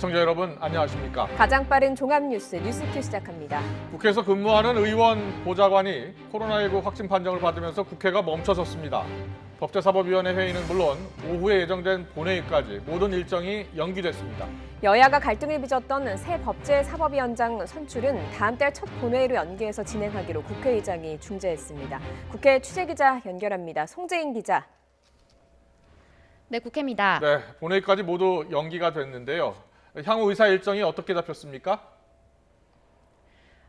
시청자 여러분 안녕하십니까? 가장 빠른 종합뉴스 뉴스큐 시작합니다. 국회에서 근무하는 의원 보좌관이 코로나19 확진 판정을 받으면서 국회가 멈춰섰습니다. 법제사법위원회 회의는 물론 오후에 예정된 본회의까지 모든 일정이 연기됐습니다. 여야가 갈등을 빚었던 새 법제사법위원장 선출은 다음 달 첫 본회의로 연기해서 진행하기로 국회의장이 중재했습니다. 국회 취재기자 연결합니다. 송재인 기자. 네, 국회입니다. 네, 본회의까지 모두 연기가 됐는데요. 향후 의사 일정이 어떻게 잡혔습니까?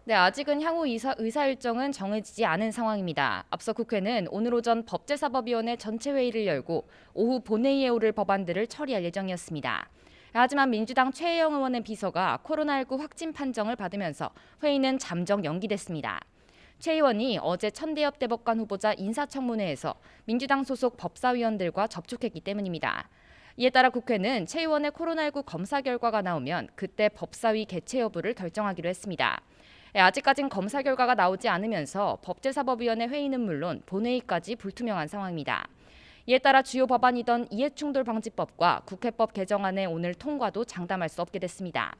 네, 아직은 향후 의사 일정은 정해지지 않은 상황입니다. 앞서 국회는 오늘 오전 법제사법위원회 전체 회의를 열고 오후 본회의에 오를 법안들을 처리할 예정이었습니다. 하지만 민주당 최혜영 의원의 비서가 코로나19 확진 판정을 받으면서 회의는 잠정 연기됐습니다. 최 의원이 어제 천대엽 대법관 후보자 인사청문회에서 민주당 소속 법사위원들과 접촉했기 때문입니다. 이에 따라 국회는 최 의원의 코로나19 검사 결과가 나오면 그때 법사위 개최 여부를 결정하기로 했습니다. 아직까진 검사 결과가 나오지 않으면서 법제사법위원회 회의는 물론 본회의까지 불투명한 상황입니다. 이에 따라 주요 법안이던 이해충돌방지법과 국회법 개정안의 오늘 통과도 장담할 수 없게 됐습니다.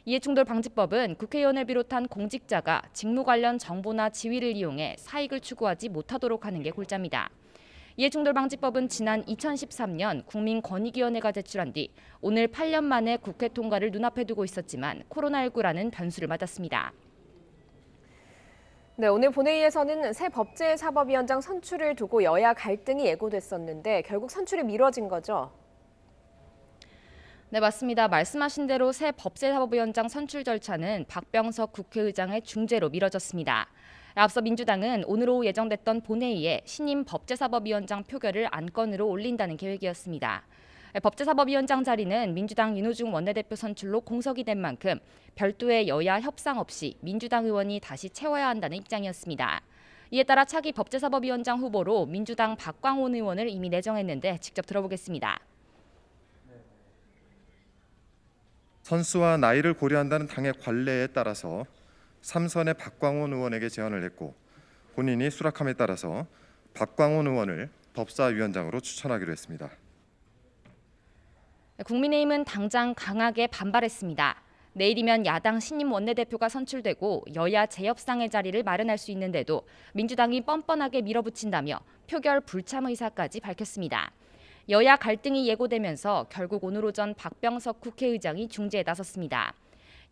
이해충돌방지법은 국회의원을 비롯한 공직자가 직무 관련 정보나 지위를 이용해 사익을 추구하지 못하도록 하는 게 골자입니다. 이해충돌방지법은 지난 2013년 국민권익위원회가 제출한 뒤 오늘 8년 만에 국회 통과를 눈앞에 두고 있었지만 코로나19라는 변수를 맞았습니다. 네, 오늘 본회의에서는 새 법제사법위원장 선출을 두고 여야 갈등이 예고됐었는데 결국 선출이 미뤄진 거죠? 네, 맞습니다. 말씀하신 대로 새 법제사법위원장 선출 절차는 박병석 국회의장의 중재로 미뤄졌습니다. 앞서 민주당은 오늘 오후 예정됐던 본회의에 신임 법제사법위원장 표결을 안건으로 올린다는 계획이었습니다. 법제사법위원장 자리는 민주당 윤호중 원내대표 선출로 공석이 된 만큼 별도의 여야 협상 없이 민주당 의원이 다시 채워야 한다는 입장이었습니다. 이에 따라 차기 법제사법위원장 후보로 민주당 박광온 의원을 이미 내정했는데 직접 들어보겠습니다. 선수와 나이를 고려한다는 당의 관례에 따라서 3선의 박광온 의원에게 제안을 했고 본인이 수락함에 따라서 박광온 의원을 법사위원장으로 추천하기로 했습니다. 국민의힘은 당장 강하게 반발했습니다. 내일이면 야당 신임 원내대표가 선출되고 여야 재협상의 자리를 마련할 수 있는데도 민주당이 뻔뻔하게 밀어붙인다며 표결 불참 의사까지 밝혔습니다. 여야 갈등이 예고되면서 결국 오늘 오전 박병석 국회의장이 중재에 나섰습니다.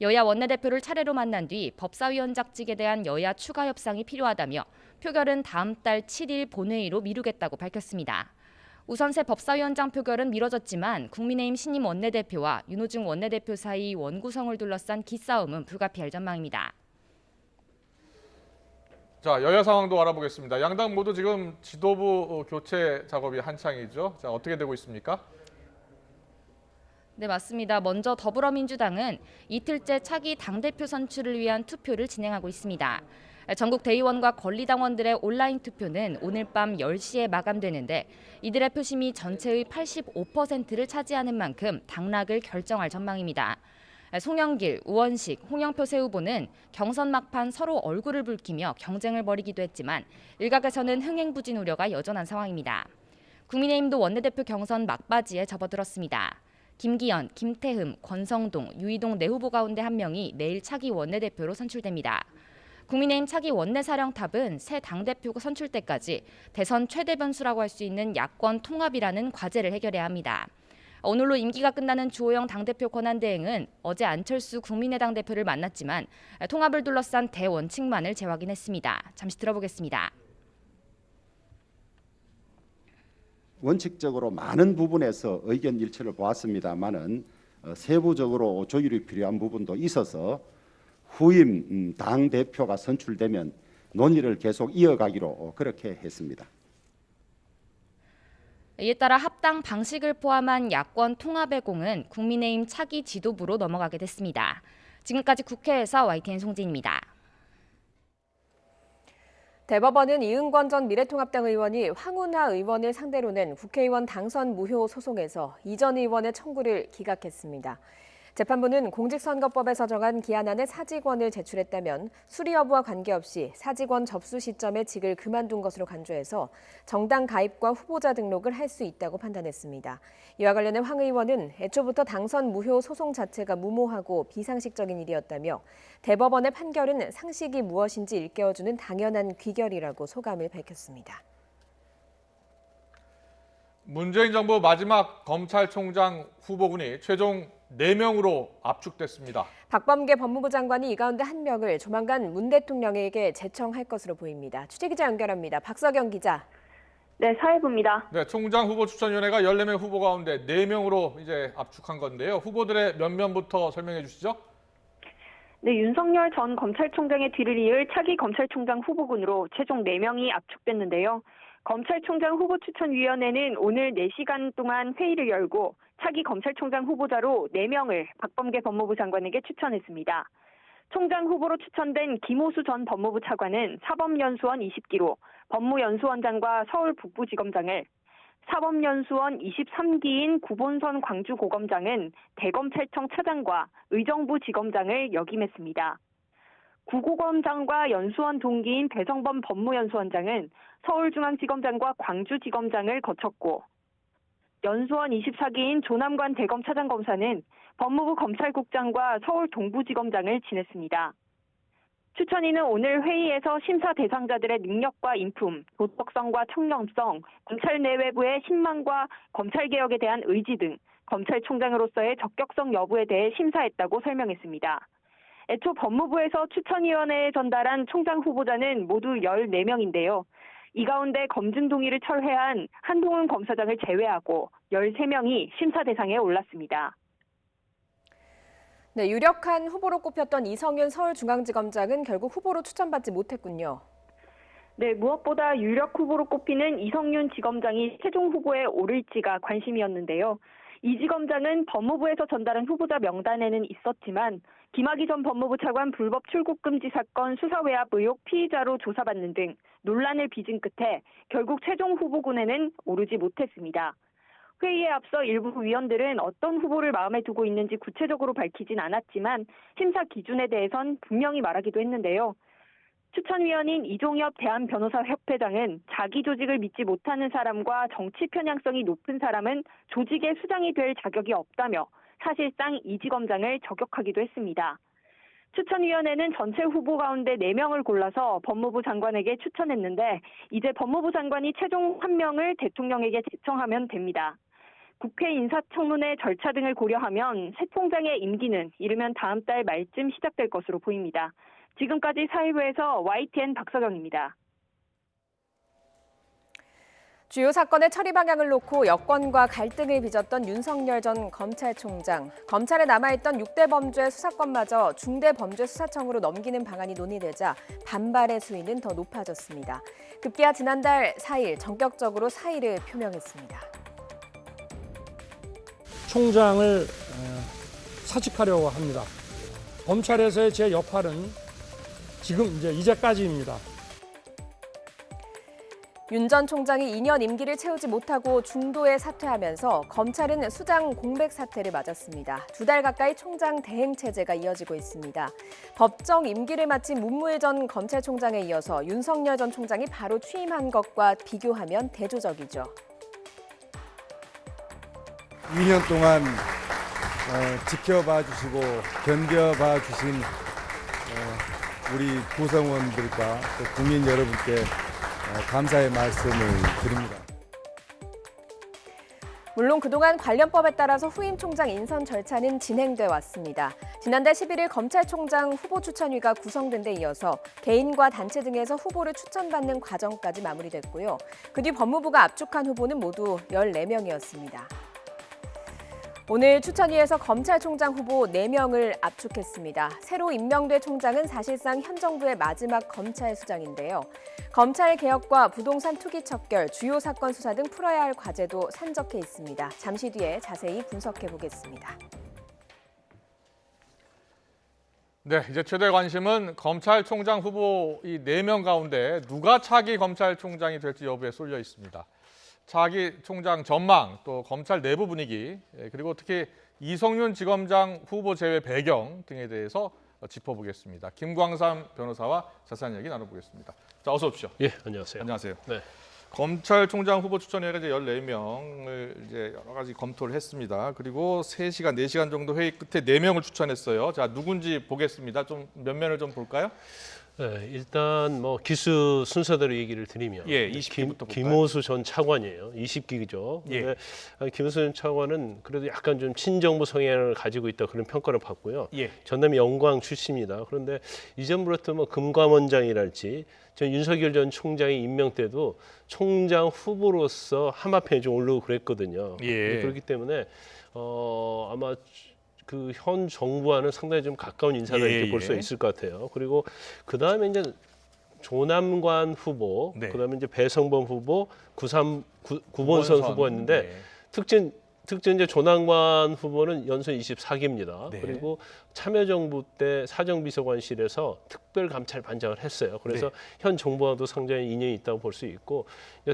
여야 원내대표를 차례로 만난 뒤 법사위원장직에 대한 여야 추가 협상이 필요하다며 표결은 다음 달 7일 본회의로 미루겠다고 밝혔습니다. 우선 새 법사위원장 표결은 미뤄졌지만 국민의힘 신임 원내대표와 윤호중 원내대표 사이 원구성을 둘러싼 기싸움은 불가피할 전망입니다. 자, 여야 상황도 알아보겠습니다. 양당 모두 지금 지도부 교체 작업이 한창이죠. 자, 어떻게 되고 있습니까? 네, 맞습니다. 먼저 더불어민주당은 이틀째 차기 당대표 선출을 위한 투표를 진행하고 있습니다. 전국 대의원과 권리당원들의 온라인 투표는 오늘 밤 10시에 마감되는데 이들의 표심이 전체의 85%를 차지하는 만큼 당락을 결정할 전망입니다. 송영길, 우원식, 홍영표 새 후보는 경선 막판 서로 얼굴을 붉히며 경쟁을 벌이기도 했지만 일각에서는 흥행부진 우려가 여전한 상황입니다. 국민의힘도 원내대표 경선 막바지에 접어들었습니다. 김기현, 김태흠, 권성동, 유이동 네 후보 가운데 한 명이 내일 차기 원내대표로 선출됩니다. 국민의힘 차기 원내사령탑은 새 당대표가 선출 때까지 대선 최대 변수라고 할 수 있는 야권 통합이라는 과제를 해결해야 합니다. 오늘로 임기가 끝나는 주호영 당대표 권한대행은 어제 안철수 국민의당 대표를 만났지만 통합을 둘러싼 대원칙만을 재확인했습니다. 잠시 들어보겠습니다. 원칙적으로 많은 부분에서 의견 일치를 보았습니다만은 세부적으로 조율이 필요한 부분도 있어서 후임 당 대표가 선출되면 논의를 계속 이어가기로 그렇게 했습니다. 이에 따라 합당 방식을 포함한 야권 통합의 공은 국민의힘 차기 지도부로 넘어가게 됐습니다. 지금까지 국회에서 YTN 송진입니다. 대법원은 이은권 전 미래통합당 의원이 황운하 의원을 상대로 낸 국회의원 당선 무효 소송에서 이 전 의원의 청구를 기각했습니다. 재판부는 공직선거법에서 정한 기한 안에 사직원을 제출했다면 수리 여부와 관계없이 사직원 접수 시점에 직을 그만둔 것으로 간주해서 정당 가입과 후보자 등록을 할 수 있다고 판단했습니다. 이와 관련해 황 의원은 애초부터 당선 무효 소송 자체가 무모하고 비상식적인 일이었다며 대법원의 판결은 상식이 무엇인지 일깨워주는 당연한 귀결이라고 소감을 밝혔습니다. 문재인 정부 마지막 검찰총장 후보군이 최종 4명으로 압축됐습니다. 박범계 법무부 장관이 이 가운데 1명을 조만간 문 대통령에게 제청할 것으로 보입니다. 취재기자 연결합니다. 박서경 기자. 네, 사회부입니다. 네, 총장 후보 추천위원회가 14명 후보 가운데 4명으로 이제 압축한 건데요. 후보들의 면면부터 설명해 주시죠. 네, 윤석열 전 검찰총장의 뒤를 이을 차기 검찰총장 후보군으로 최종 4명이 압축됐는데요. 검찰총장 후보추천위원회는 오늘 4시간 동안 회의를 열고 차기 검찰총장 후보자로 4명을 박범계 법무부 장관에게 추천했습니다. 총장 후보로 추천된 김호수 전 법무부 차관은 사법연수원 20기로 법무연수원장과 서울 북부지검장을, 사법연수원 23기인 구본선 광주고검장은 대검찰청 차장과 의정부 지검장을 역임했습니다. 구고검장과 연수원 동기인 배성범 법무연수원장은 서울중앙지검장과 광주지검장을 거쳤고, 연수원 24기인 조남관 대검차장검사는 법무부 검찰국장과 서울 동부지검장을 지냈습니다. 추천위는 오늘 회의에서 심사 대상자들의 능력과 인품, 도덕성과 청렴성, 검찰 내외부의 신망과 검찰개혁에 대한 의지 등 검찰총장으로서의 적격성 여부에 대해 심사했다고 설명했습니다. 애초 법무부에서 추천위원회에 전달한 총장 후보자는 모두 14명인데요. 이 가운데 검증 동의를 철회한 한동훈 검사장을 제외하고 13명이 심사 대상에 올랐습니다. 네, 유력한 후보로 꼽혔던 이성윤 서울중앙지검장은 결국 후보로 추천받지 못했군요. 네, 무엇보다 유력 후보로 꼽히는 이성윤 지검장이 최종 후보에 오를지가 관심이었는데요. 이 지검장은 법무부에서 전달한 후보자 명단에는 있었지만 김학의 전 법무부 차관 불법 출국 금지 사건 수사 외압 의혹 피의자로 조사받는 등 논란을 빚은 끝에 결국 최종 후보군에는 오르지 못했습니다. 회의에 앞서 일부 위원들은 어떤 후보를 마음에 두고 있는지 구체적으로 밝히진 않았지만 심사 기준에 대해선 분명히 말하기도 했는데요. 추천위원인 이종엽 대한변호사협회장은 자기 조직을 믿지 못하는 사람과 정치 편향성이 높은 사람은 조직의 수장이 될 자격이 없다며 사실상 이 지검장을 저격하기도 했습니다. 추천위원회는 전체 후보 가운데 4명을 골라서 법무부 장관에게 추천했는데 이제 법무부 장관이 최종 1명을 대통령에게 제청하면 됩니다. 국회 인사청문회 절차 등을 고려하면 새 총장의 임기는 이르면 다음 달 말쯤 시작될 것으로 보입니다. 지금까지 사회부에서 YTN 박서경입니다. 주요 사건의 처리 방향을 놓고 여권과 갈등을 빚었던 윤석열 전 검찰총장. 검찰에 남아있던 6대 범죄 수사권마저 중대범죄수사청으로 넘기는 방안이 논의되자 반발의 수위는 더 높아졌습니다. 급기야 지난달 4일 전격적으로 사의를 표명했습니다. 총장을 사직하려고 합니다. 검찰에서의 제 역할은 지금 이제까지입니다. 윤 전 총장이 2년 임기를 채우지 못하고 중도에 사퇴하면서 검찰은 수장 공백 사태를 맞았습니다. 2달 가까이 총장 대행 체제가 이어지고 있습니다. 법정 임기를 마친 문무일 전 검찰총장에 이어서 윤석열 전 총장이 바로 취임한 것과 비교하면 대조적이죠. 2년 동안 지켜봐 주시고 견뎌봐 주신 우리 구성원들과 또 국민 여러분께 감사의 말씀을 드립니다. 물론 그동안 관련법에 따라서 후임 총장 인선 절차는 진행돼 왔습니다. 지난달 11일 검찰총장 후보추천위가 구성된 데 이어서 개인과 단체 등에서 후보를 추천받는 과정까지 마무리됐고요. 그 뒤 법무부가 압축한 후보는 모두 14명이었습니다. 오늘 추천위에서 검찰총장 후보 4명을 압축했습니다. 새로 임명된 총장은 사실상 현 정부의 마지막 검찰 수장인데요. 검찰 개혁과 부동산 투기 척결, 주요 사건 수사 등 풀어야 할 과제도 산적해 있습니다. 잠시 뒤에 자세히 분석해 보겠습니다. 네, 이제 최대 관심은 검찰총장 후보 이 4명 가운데 누가 차기 검찰총장이 될지 여부에 쏠려 있습니다. 차기 총장 전망, 또 검찰 내부 분위기, 그리고 특히 이성윤 지검장 후보 제외 배경 등에 대해서 짚어보겠습니다. 김광삼 변호사와 자세한 이야기 나눠보겠습니다. 자, 어서 오십시오. 예, 안녕하세요. 안녕하세요. 네. 검찰총장 후보 추천위원회 이제 14명을 이제 여러 가지 검토를 했습니다. 그리고 3시간, 4시간 정도 회의 끝에 4명을 추천했어요. 자, 누군지 보겠습니다. 좀 면면을 좀 볼까요? 네, 일단 뭐 기수 순서대로 얘기를 드리면 예, 20기부터 볼까요? 김호수 전 차관이에요. 20기죠. 예. 근데 김호수 전 차관은 그래도 약간 좀 친정부 성향을 가지고 있다 그런 평가를 받고요. 예. 전남이 영광 출신입니다. 그런데 이전부터 뭐 금감원장이랄지 전 윤석열 전 총장이 임명 때도 총장 후보로서 하마평에 좀 오르고 그랬거든요. 예. 그렇기 때문에 아마 그 현 정부와는 상당히 좀 가까운 인사다 이렇게 볼 수 있을 것 같아요. 그리고 그 다음에 이제 조남관 후보, 네. 그다음에 이제 배성범 후보, 구본선 후보였는데 네. 특징 이제 조남관 후보는 연소 24기입니다. 네. 그리고 참여정부 때 사정비서관실에서 특별감찰반장을 했어요. 그래서 네. 현 정부와도 상당히 인연이 있다고 볼 수 있고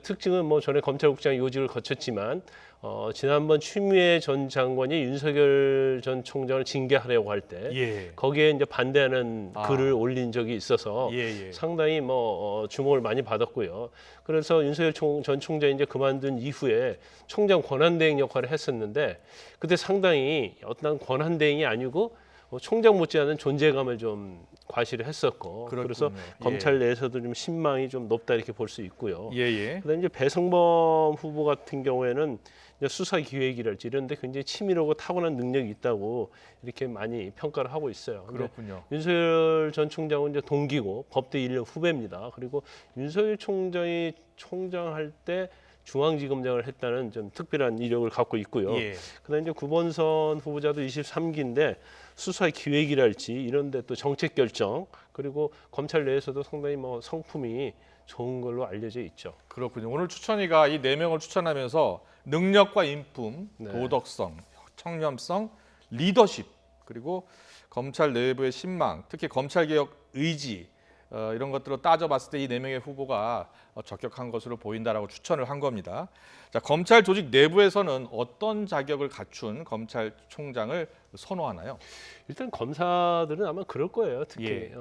특징은 뭐 전에 검찰국장 요직을 거쳤지만 지난번 추미애 전 장관이 윤석열 전 총장을 징계하려고 할 때 예. 거기에 이제 반대하는 글을 올린 적이 있어서 예. 상당히 뭐 주목을 많이 받았고요. 그래서 윤석열 전 총장이 이제 그만둔 이후에 총장 권한대행 역할을 했었는데 그때 상당히 어떤 권한대행이 아니고 총장 못지않은 존재감을 좀 과시를 했었고 그렇군요. 그래서 예. 검찰 내에서도 좀 신망이 좀 높다 이렇게 볼 수 있고요. 예. 그다음에 이제 배성범 후보 같은 경우에는 이제 수사 기획이랄지 이런데 굉장히 치밀하고 타고난 능력이 있다고 이렇게 많이 평가를 하고 있어요. 근데 그렇군요. 윤석열 전 총장은 이제 동기고 법대 1년 후배입니다. 그리고 윤석열 총장이 총장할 때 중앙지검장을 했다는 좀 특별한 이력을 갖고 있고요. 예. 그다음에 이제 구본선 후보자도 23기인데 수사 기획이랄지 이런데 또 정책 결정 그리고 검찰 내에서도 상당히 뭐 성품이 좋은 걸로 알려져 있죠. 그렇군요. 오늘 추천위가 이 4명을 추천하면서 능력과 인품, 네. 도덕성, 청렴성, 리더십 그리고 검찰 내부의 신망, 특히 검찰개혁 의지 이런 것들을 따져봤을 때 이 4명의 후보가 적격한 것으로 보인다라고 추천을 한 겁니다. 자, 검찰 조직 내부에서는 어떤 자격을 갖춘 검찰총장을 선호하나요? 일단 검사들은 아마 그럴 거예요. 특히 예.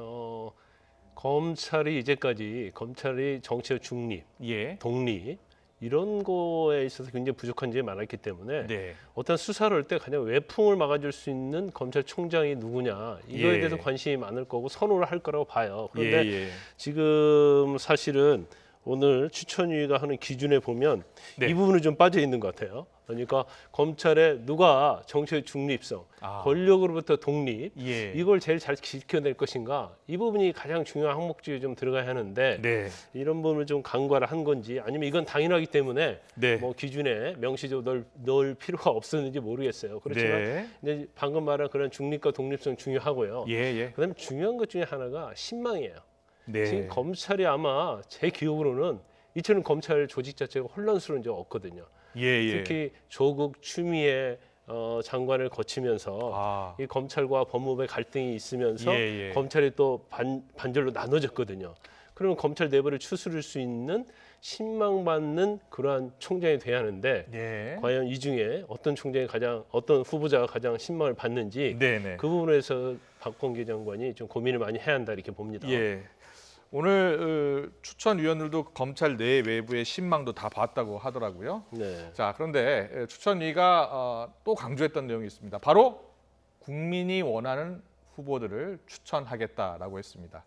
검찰이 이제까지 검찰이 정치적 중립, 예. 독립 이런 거에 있어서 굉장히 부족한 점이 많았기 때문에 네. 어떤 수사를 할 때 가장 외풍을 막아줄 수 있는 검찰총장이 누구냐 이거에 예. 대해서 관심이 많을 거고 선호를 할 거라고 봐요. 그런데 예. 지금 사실은 오늘 추천위가 하는 기준에 보면 네. 이 부분이 좀 빠져 있는 것 같아요. 그러니까 검찰에 누가 정치의 중립성, 권력으로부터 독립 예. 이걸 제일 잘 지켜낼 것인가 이 부분이 가장 중요한 항목 중에 좀 들어가야 하는데 네. 이런 부분을 좀 간과를 한 건지 아니면 이건 당연하기 때문에 네. 뭐 기준에 명시적으로 넣을 필요가 없었는지 모르겠어요. 그렇지만 네. 이제 방금 말한 그런 중립과 독립성 중요하고요. 예. 그다음에 중요한 것 중에 하나가 신망이에요. 네. 지금 검찰이 아마 제 기억으로는 이처럼 검찰 조직 자체가 혼란스러운 적 없거든요. 예. 특히 조국 추미애 장관을 거치면서 이 검찰과 법무부의 갈등이 있으면서 예. 검찰이 또 반절로 나눠졌거든요. 그러면 검찰 내부를 추스릴 수 있는 신망받는 그러한 총장이 돼야 하는데 예. 과연 이 중에 어떤 총장이 어떤 후보자가 가장 신망을 받는지 네네. 그 부분에서 박범계 장관이 좀 고민을 많이 해야 한다 이렇게 봅니다. 예. 오늘 추천위원들도 검찰 내 외부의 신망도 다 봤다고 하더라고요. 네. 자, 그런데 추천위가 또 강조했던 내용이 있습니다. 바로 국민이 원하는 후보들을 추천하겠다라고 했습니다.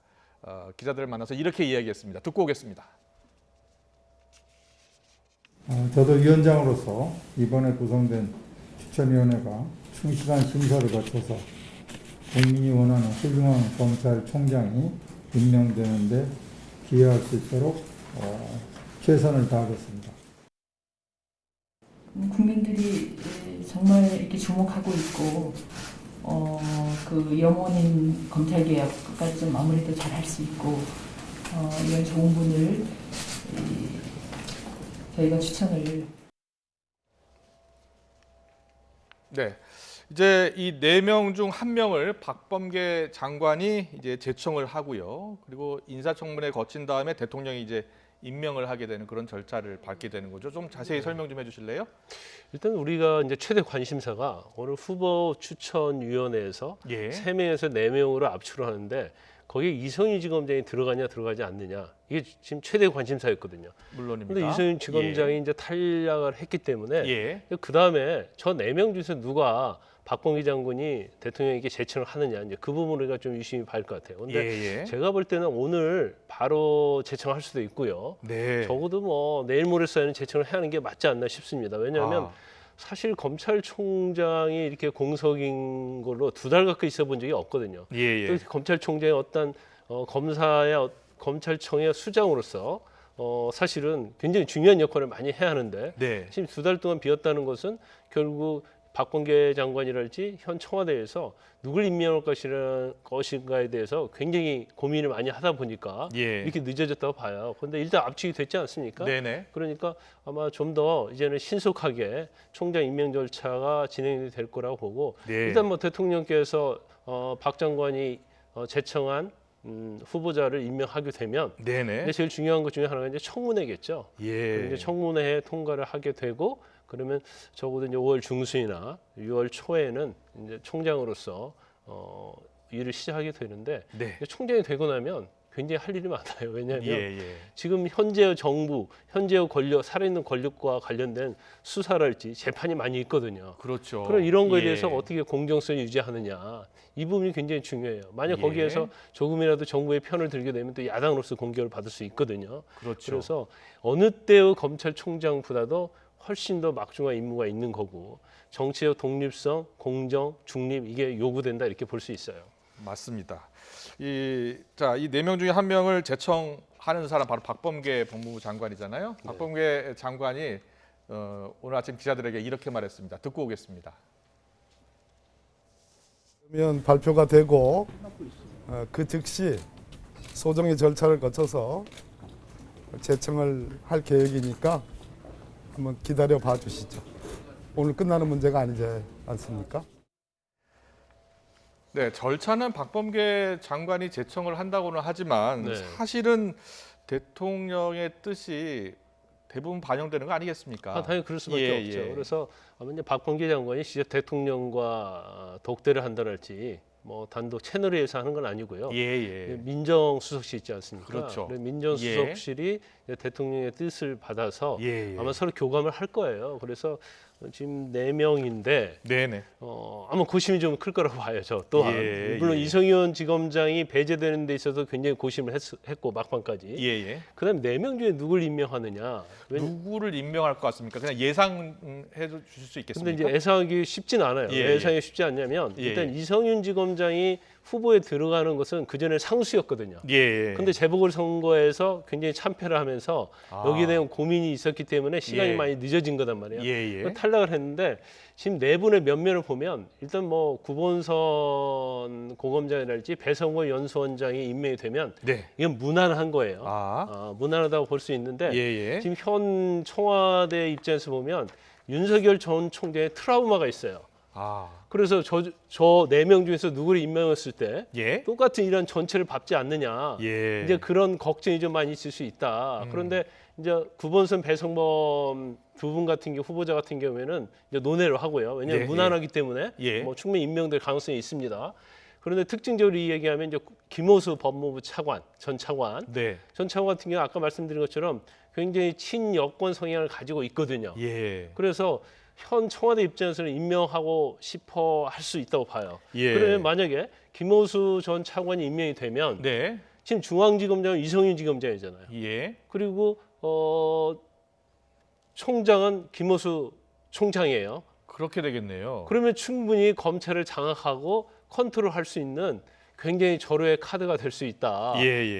기자들을 만나서 이렇게 이야기했습니다. 듣고 오겠습니다. 저도 위원장으로서 이번에 구성된 추천위원회가 충실한 심사를 거쳐서 국민이 원하는 훌륭한 검찰총장이 임명되는데 기여할 수 있도록 최선을 다하겠습니다. 국민들이 정말 이렇게 주목하고 있고 그 염원인 검찰개혁까지 좀 마무리도 잘 할 수 있고 이런 좋은 분을 저희가 추천을. 네. 이제 이 4명 중 1명을 박범계 장관이 이제 제청을 하고요. 그리고 인사청문회 거친 다음에 대통령이 이제 임명을 하게 되는 그런 절차를 밟게 되는 거죠. 좀 자세히 설명 좀 해주실래요? 일단 우리가 이제 최대 관심사가 오늘 후보 추천위원회에서 예. 3명에서 4명으로 압축을 하는데 거기에 이성윤 지검장이 들어가냐 들어가지 않느냐 이게 지금 최대 관심사였거든요. 물론입니다. 그런데 이성윤 지검장이 예. 이제 탈락을 했기 때문에 예. 그 다음에 저 4명 중에서 누가 박범계 장군이 대통령에게 제청을 하느냐 이제 그 부분을 우리가 좀 유심히 봐야 할 것 같아요. 그런데 예. 제가 볼 때는 오늘 바로 제청할 수도 있고요. 네. 적어도 뭐 내일 모레 사이에는 제청을 해야 하는 게 맞지 않나 싶습니다. 왜냐하면 아. 사실 검찰총장이 이렇게 공석인 걸로 2달 가까이 있어 본 적이 없거든요. 예. 또 검찰총장의 어떤 검사의 검찰청의 수장으로서 사실은 굉장히 중요한 역할을 많이 해야 하는데 네. 지금 2달 동안 비었다는 것은 결국 박범계 장관이랄지 현 청와대에서 누굴 임명할 것인가에 대해서 굉장히 고민을 많이 하다 보니까 예. 이렇게 늦어졌다고 봐요. 그런데 일단 압축이 됐지 않습니까? 네네. 그러니까 아마 좀 더 이제는 신속하게 총장 임명 절차가 진행이 될 거라고 보고 네. 일단 뭐 대통령께서 박 장관이 제청한 후보자를 임명하게 되면 네네. 근데 제일 중요한 것 중에 하나가 이제 청문회겠죠. 예. 이제 청문회에 통과를 하게 되고 그러면 적어도 이제 5월 중순이나 6월 초에는 이제 총장으로서 일을 시작하게 되는데 네. 총장이 되고 나면 굉장히 할 일이 많아요. 왜냐하면 예. 지금 현재의 정부, 현재의 권력, 살아있는 권력과 관련된 수사랄지 재판이 많이 있거든요. 그렇죠. 그럼 이런 거에 예. 대해서 어떻게 공정성을 유지하느냐 이 부분이 굉장히 중요해요. 만약 예. 거기에서 조금이라도 정부의 편을 들게 되면 또 야당으로서 공격을 받을 수 있거든요. 그렇죠. 그래서 어느 때의 검찰총장보다도 훨씬 더 막중한 임무가 있는 거고 정치의 독립성, 공정, 중립 이게 요구된다 이렇게 볼 수 있어요. 맞습니다. 이 4명 중에 한 명을 제청하는 사람 바로 박범계 법무부 장관이잖아요. 네. 박범계 장관이 오늘 아침 기자들에게 이렇게 말했습니다. 듣고 오겠습니다. 그러면 발표가 되고 그 즉시 소정의 절차를 거쳐서 제청을 할 계획이니까 한번 기다려 봐 주시죠. 오늘 끝나는 문제가 아니지 않습니까? 네, 절차는 박범계 장관이 제청을 한다고는 하지만 네. 사실은 대통령의 뜻이 대부분 반영되는 거 아니겠습니까? 당연히 그럴 수밖에 없죠. 그래서 아마 이제 박범계 장관이 진짜 대통령과 독대를 한다랄지 뭐 단독 채널에서 하는 건 아니고요. 민정수석실 있지 않습니까? 그렇죠. 민정수석실이 대통령의 뜻을 받아서 아마 서로 교감을 할 거예요. 그래서 지금 4명인데 네네. 아마 고심이 좀 클 거라고 봐요. 저 또한 물론 이성윤 지검장이 배제되는 데 있어서 굉장히 고심을 했고 막판까지. 그다음에 4명 중에 누굴 임명하느냐? 누구를 임명할 것 같습니까? 그냥 예상해 주실 수 있겠습니까? 근데 이제 예상하기 쉽진 않아요. 예상이 쉽지 않냐면 일단 이성윤 지검장이 후보에 들어가는 것은 그 전에 상수였거든요. 근데 재보궐선거에서 굉장히 참패를 하면서 여기에 대한 고민이 있었기 때문에 시간이 많이 늦어진 거단 말이에요. 탈락을 했는데 지금 네 분의 면면을 보면 일단 뭐 구본선 고검장이랄지 배성호 연수원장이 임명이 되면 이건 무난한 거예요. 무난하다고 볼 수 있는데 지금 현 청와대 입장에서 보면 윤석열 전 총장의 트라우마가 있어요. 그래서 저 4명 중에서 누구를 임명했을 때 똑같은 이런 전체를 밟지 않느냐 이제 그런 걱정이 좀 많이 있을 수 있다. 그런데 이제 구본선 배성범 두 분 같은 경우 후보자 같은 경우에는 이제 논의를 하고요. 왜냐하면 무난하기 때문에 뭐 충분히 임명될 가능성이 있습니다. 그런데 특징적으로 이 얘기하면 이제 김호수 법무부 차관 전 차관 전 차관 같은 경우 아까 말씀드린 것처럼 굉장히 친여권 성향을 가지고 있거든요. 그래서 현 청와대 입장에서는 임명하고 싶어 할 수 있다고 봐요. 그러면 만약에 김호수 전 차관이 임명이 되면 지금 중앙지검장은 이성윤 지검장이잖아요. 그리고 총장은 김호수 총장이에요. 그렇게 되겠네요. 그러면 충분히 검찰을 장악하고 컨트롤할 수 있는 굉장히 절호의 카드가 될 수 있다.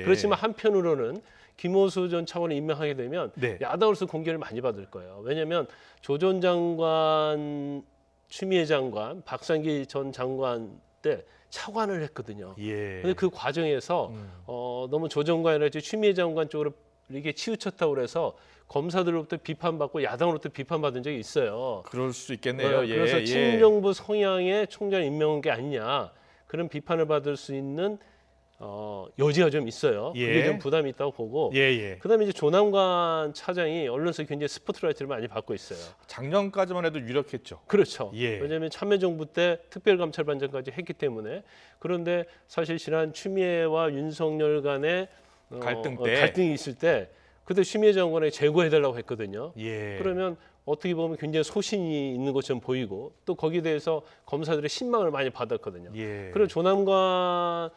그렇지만 한편으로는 김호수 전 차관을 임명하게 되면 야당으로서 공격을 많이 받을 거예요. 왜냐하면 조 전 장관, 추미애 장관, 박상기 전 장관 때 차관을 했거든요. 그런데 그 과정에서 너무 조 장관이랄지 추미애 장관 쪽으로 이게 치우쳤다고 그래서 검사들로부터 비판받고 야당으로부터 비판받은 적이 있어요. 그럴 수 있겠네요. 그래서 친정부 성향의 총장 임명한 게 아니냐 그런 비판을 받을 수 있는 여지가 좀 있어요. 예. 그게 좀 부담이 있다고 보고. 예. 그다음에 이제 조남관 차장이 언론에서 굉장히 스포트라이트를 많이 받고 있어요. 작년까지만 해도 유력했죠. 그렇죠. 예. 왜냐하면 참여정부 때 특별감찰반장까지 했기 때문에. 그런데 사실 지난 추미애와 윤석열 간의 갈등 때. 갈등이 있을 때 그때 추미애 장관에 제거해달라고 했거든요. 예. 그러면 어떻게 보면 굉장히 소신이 있는 것처럼 보이고 또 거기에 대해서 검사들의 신망을 많이 받았거든요. 예. 그리고 조남관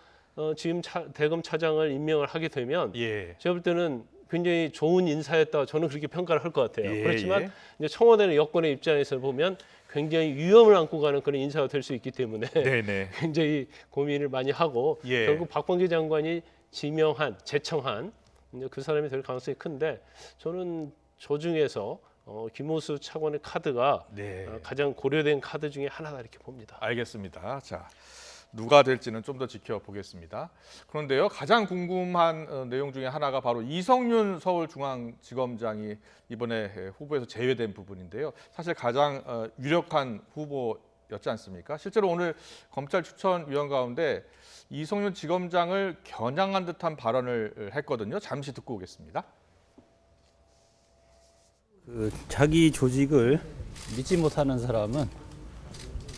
지금 대검 차장을 임명을 하게 되면 예. 제가 볼 때는 굉장히 좋은 인사였다 저는 그렇게 평가를 할 것 같아요. 예, 그렇지만 예. 이제 청와대는 여권의 입장에서 보면 굉장히 위험을 안고 가는 그런 인사가 될 수 있기 때문에 네네. 굉장히 고민을 많이 하고 예. 결국 박범계 장관이 제청한 이제 그 사람이 될 가능성이 큰데 저는 저 중에서 김호수 차관의 카드가 네. 가장 고려된 카드 중에 하나다 이렇게 봅니다. 알겠습니다. 자, 누가 될지는 좀 더 지켜보겠습니다. 그런데요, 가장 궁금한 내용 중에 하나가 바로 이성윤 서울중앙지검장이 이번에 후보에서 제외된 부분인데요. 사실 가장 유력한 후보였지 않습니까? 실제로 오늘 검찰 추천위원 가운데 이성윤 지검장을 겨냥한 듯한 발언을 했거든요. 잠시 듣고 오겠습니다. 자기 조직을 믿지 못하는 사람은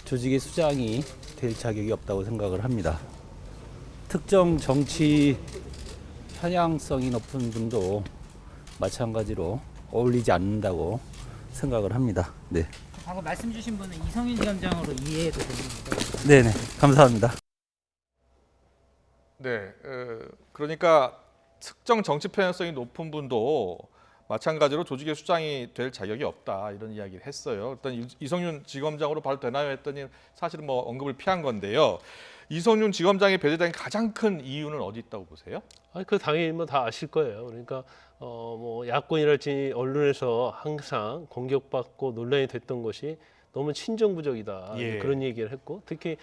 조직의 수장이 될 자격이 없다고 생각을 합니다. 특정 정치 편향성이 높은 분도 마찬가지로 어울리지 않는다고 생각을 합니다. 네. 방금 말씀 주신 분은 이성윤 지검장으로 이해해도 됩니까? 네네, 감사합니다. 네, 그러니까 특정 정치 편향성이 높은 분도 마찬가지로 조직의 수장이 될 자격이 없다 이런 이야기를 했어요. 일단 이성윤 지검장으로 바로 되나요 했더니 사실은 뭐 언급을 피한 건데요. 이성윤 지검장이 배제된 가장 큰 이유는 어디 있다고 보세요? 그 당연히 뭐 다 아실 거예요. 그러니까 뭐 야권이랄지 언론에서 항상 공격받고 논란이 됐던 것이 너무 친정부적이다 예. 그런 얘기를 했고 특히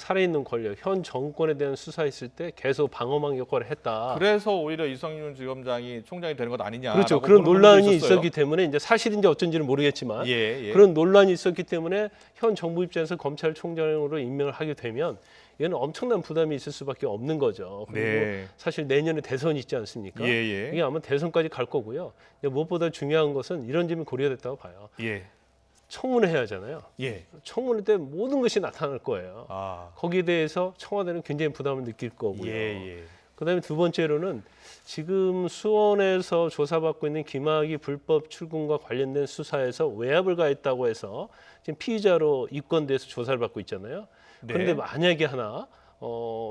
살아있는 권력 현 정권에 대한 수사했을 때 계속 방어막 역할을 했다. 그래서 오히려 이성윤 지검장이 총장이 되는 것 아니냐. 그렇죠. 그런 논란이 있었기 때문에 이제 사실인지 어쩐지는 모르겠지만 예. 그런 논란이 있었기 때문에 현 정부 입장에서 검찰총장으로 임명을 하게 되면 이건 엄청난 부담이 있을 수밖에 없는 거죠. 그리고 네. 사실 내년에 대선이 있지 않습니까? 예. 이게 아마 대선까지 갈 거고요. 무엇보다 중요한 것은 이런 점이 고려됐다고 봐요. 예. 청문회 해야 하잖아요. 예. 청문회 때 모든 것이 나타날 거예요. 아. 거기에 대해서 청와대는 굉장히 부담을 느낄 거고요. 예. 그다음에 두 번째로는 지금 수원에서 조사받고 있는 김학의 불법 출금과 관련된 수사에서 외압을 가했다고 해서 지금 피의자로 입건돼서 조사를 받고 있잖아요. 네. 그런데 만약에 하나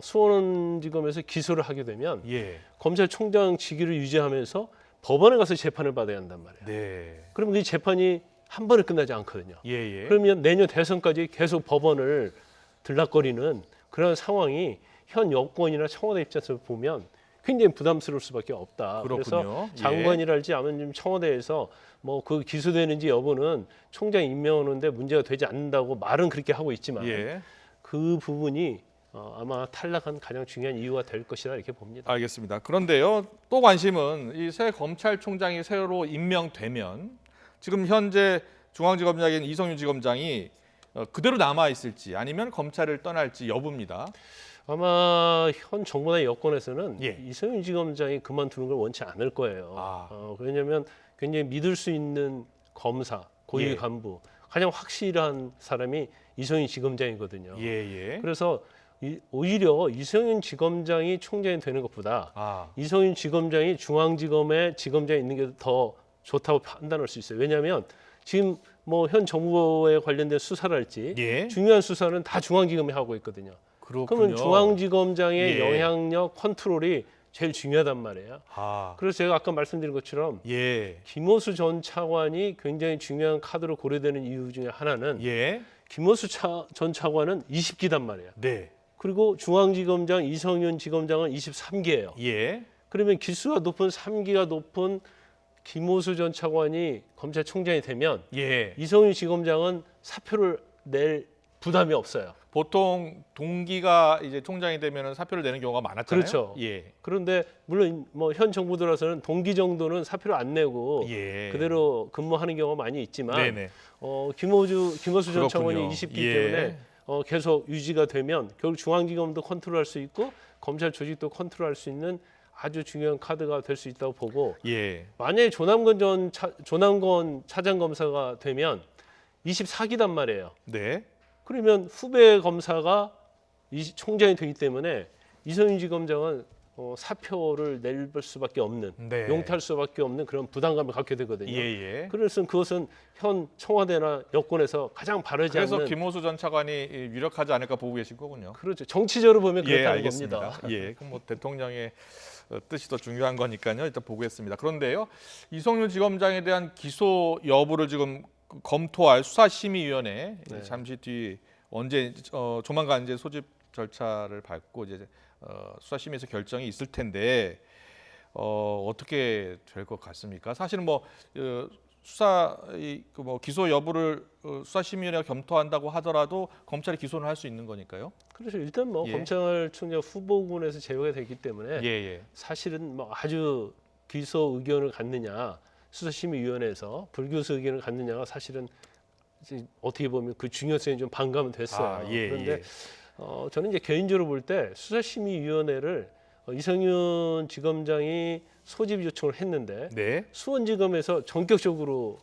수원지검에서 기소를 하게 되면 예. 검찰총장 직위를 유지하면서 법원에 가서 재판을 받아야 한단 말이에요. 네. 그러면 이 재판이 한 번에 끝나지 않거든요. 예. 그러면 내년 대선까지 계속 법원을 들락거리는 그런 상황이 현 여권이나 청와대 입장에서 보면 굉장히 부담스러울 수밖에 없다. 그렇군요. 그래서 장관이랄지 아니면 청와대에서 뭐 그 기소되는지 여부는 총장 임명하는데 문제가 되지 않는다고 말은 그렇게 하고 있지만 예. 그 부분이 아마 탈락한 가장 중요한 이유가 될 것이다 이렇게 봅니다. 알겠습니다. 그런데요, 또 관심은 이 새 검찰총장이 새로 임명되면 지금 현재 중앙지검장인 이성윤 지검장이 그대로 남아 있을지 아니면 검찰을 떠날지 여부입니다. 아마 현 정부나 여권에서는 예. 이성윤 지검장이 그만두는 걸 원치 않을 거예요. 왜냐하면 굉장히 믿을 수 있는 검사, 고위 예. 간부, 가장 확실한 사람이 이성윤 지검장이거든요. 예. 그래서 오히려 이성윤 지검장이 총장이 되는 것보다 이성윤 지검장이 중앙지검에 지검장이 있는 게 더 좋다고 판단할 수 있어요. 왜냐하면 지금 뭐 현 정부에 관련된 수사랄지 예. 중요한 수사는 다 중앙지검이 하고 있거든요. 그렇군요. 그러면 중앙지검장의 예. 영향력 컨트롤이 제일 중요하단 말이에요. 그래서 제가 아까 말씀드린 것처럼 김호수 전 차관이 굉장히 중요한 카드로 고려되는 이유 중에 하나는 김호수 전 차관은 20기단 말이에요. 네. 그리고 중앙지검장 이성윤 지검장은 23기예요. 그러면 기수가 높은 3기가 높은 김호수 전 차관이 검찰총장이 되면 이성윤 지검장은 사표를 낼 부담이 없어요. 보통 동기가 이제 총장이 되면 사표를 내는 경우가 많았잖아요. 그렇죠. 그런데 물론 뭐 현 정부 들어서는 동기 정도는 사표를 안 내고 그대로 근무하는 경우가 많이 있지만 김호수 전 차관이 20기 때문에 계속 유지가 되면 결국 중앙지검도 컨트롤할 수 있고 검찰 조직도 컨트롤할 수 있는 아주 중요한 카드가 될 수 있다고 보고 예. 만약에 조남건 차장검사가 되면 24기단 말이에요. 네. 그러면 후배 검사가 총장이 되기 때문에 이성윤 지검장은 사표를 낼 수밖에 없는 네. 용퇴할 수밖에 없는 그런 부담감을 갖게 되거든요. 예. 그래서 그것은 현 청와대나 여권에서 가장 바르지 그래서 않는 김호수 전 차관이 유력하지 않을까 보고 계신 거군요. 그렇죠. 정치적으로 보면 예, 그렇다는 알겠습니다. 겁니다. 예, 그럼 뭐 대통령의 뜻이 더 중요한 거니까요. 일단 보겠습니다. 그런데요, 이성윤 지검장에 대한 기소 여부를 지금 검토할 수사심의위원회 네. 잠시 뒤 언제 조만간 이제 소집 절차를 밟고 이제 수사심의에서 결정이 있을 텐데 어떻게 될 것 같습니까? 사실은 뭐 수사 뭐 기소 여부를 수사심의위원회가 검토한다고 하더라도 검찰이 기소는 할 수 있는 거니까요. 그래서 일단 뭐 예. 검찰총장 후보군에서 제외가 됐기 때문에 예. 사실은 뭐 아주 기소 의견을 갖느냐 수사심의위원회에서 불기소 의견을 갖느냐가 사실은 이제 어떻게 보면 그 중요성이 좀 반감은 됐어요. 그런데 저는 이제 개인적으로 볼 때 수사심의위원회를 이성윤 지검장이 소집 요청을 했는데 네. 수원지검에서 전격적으로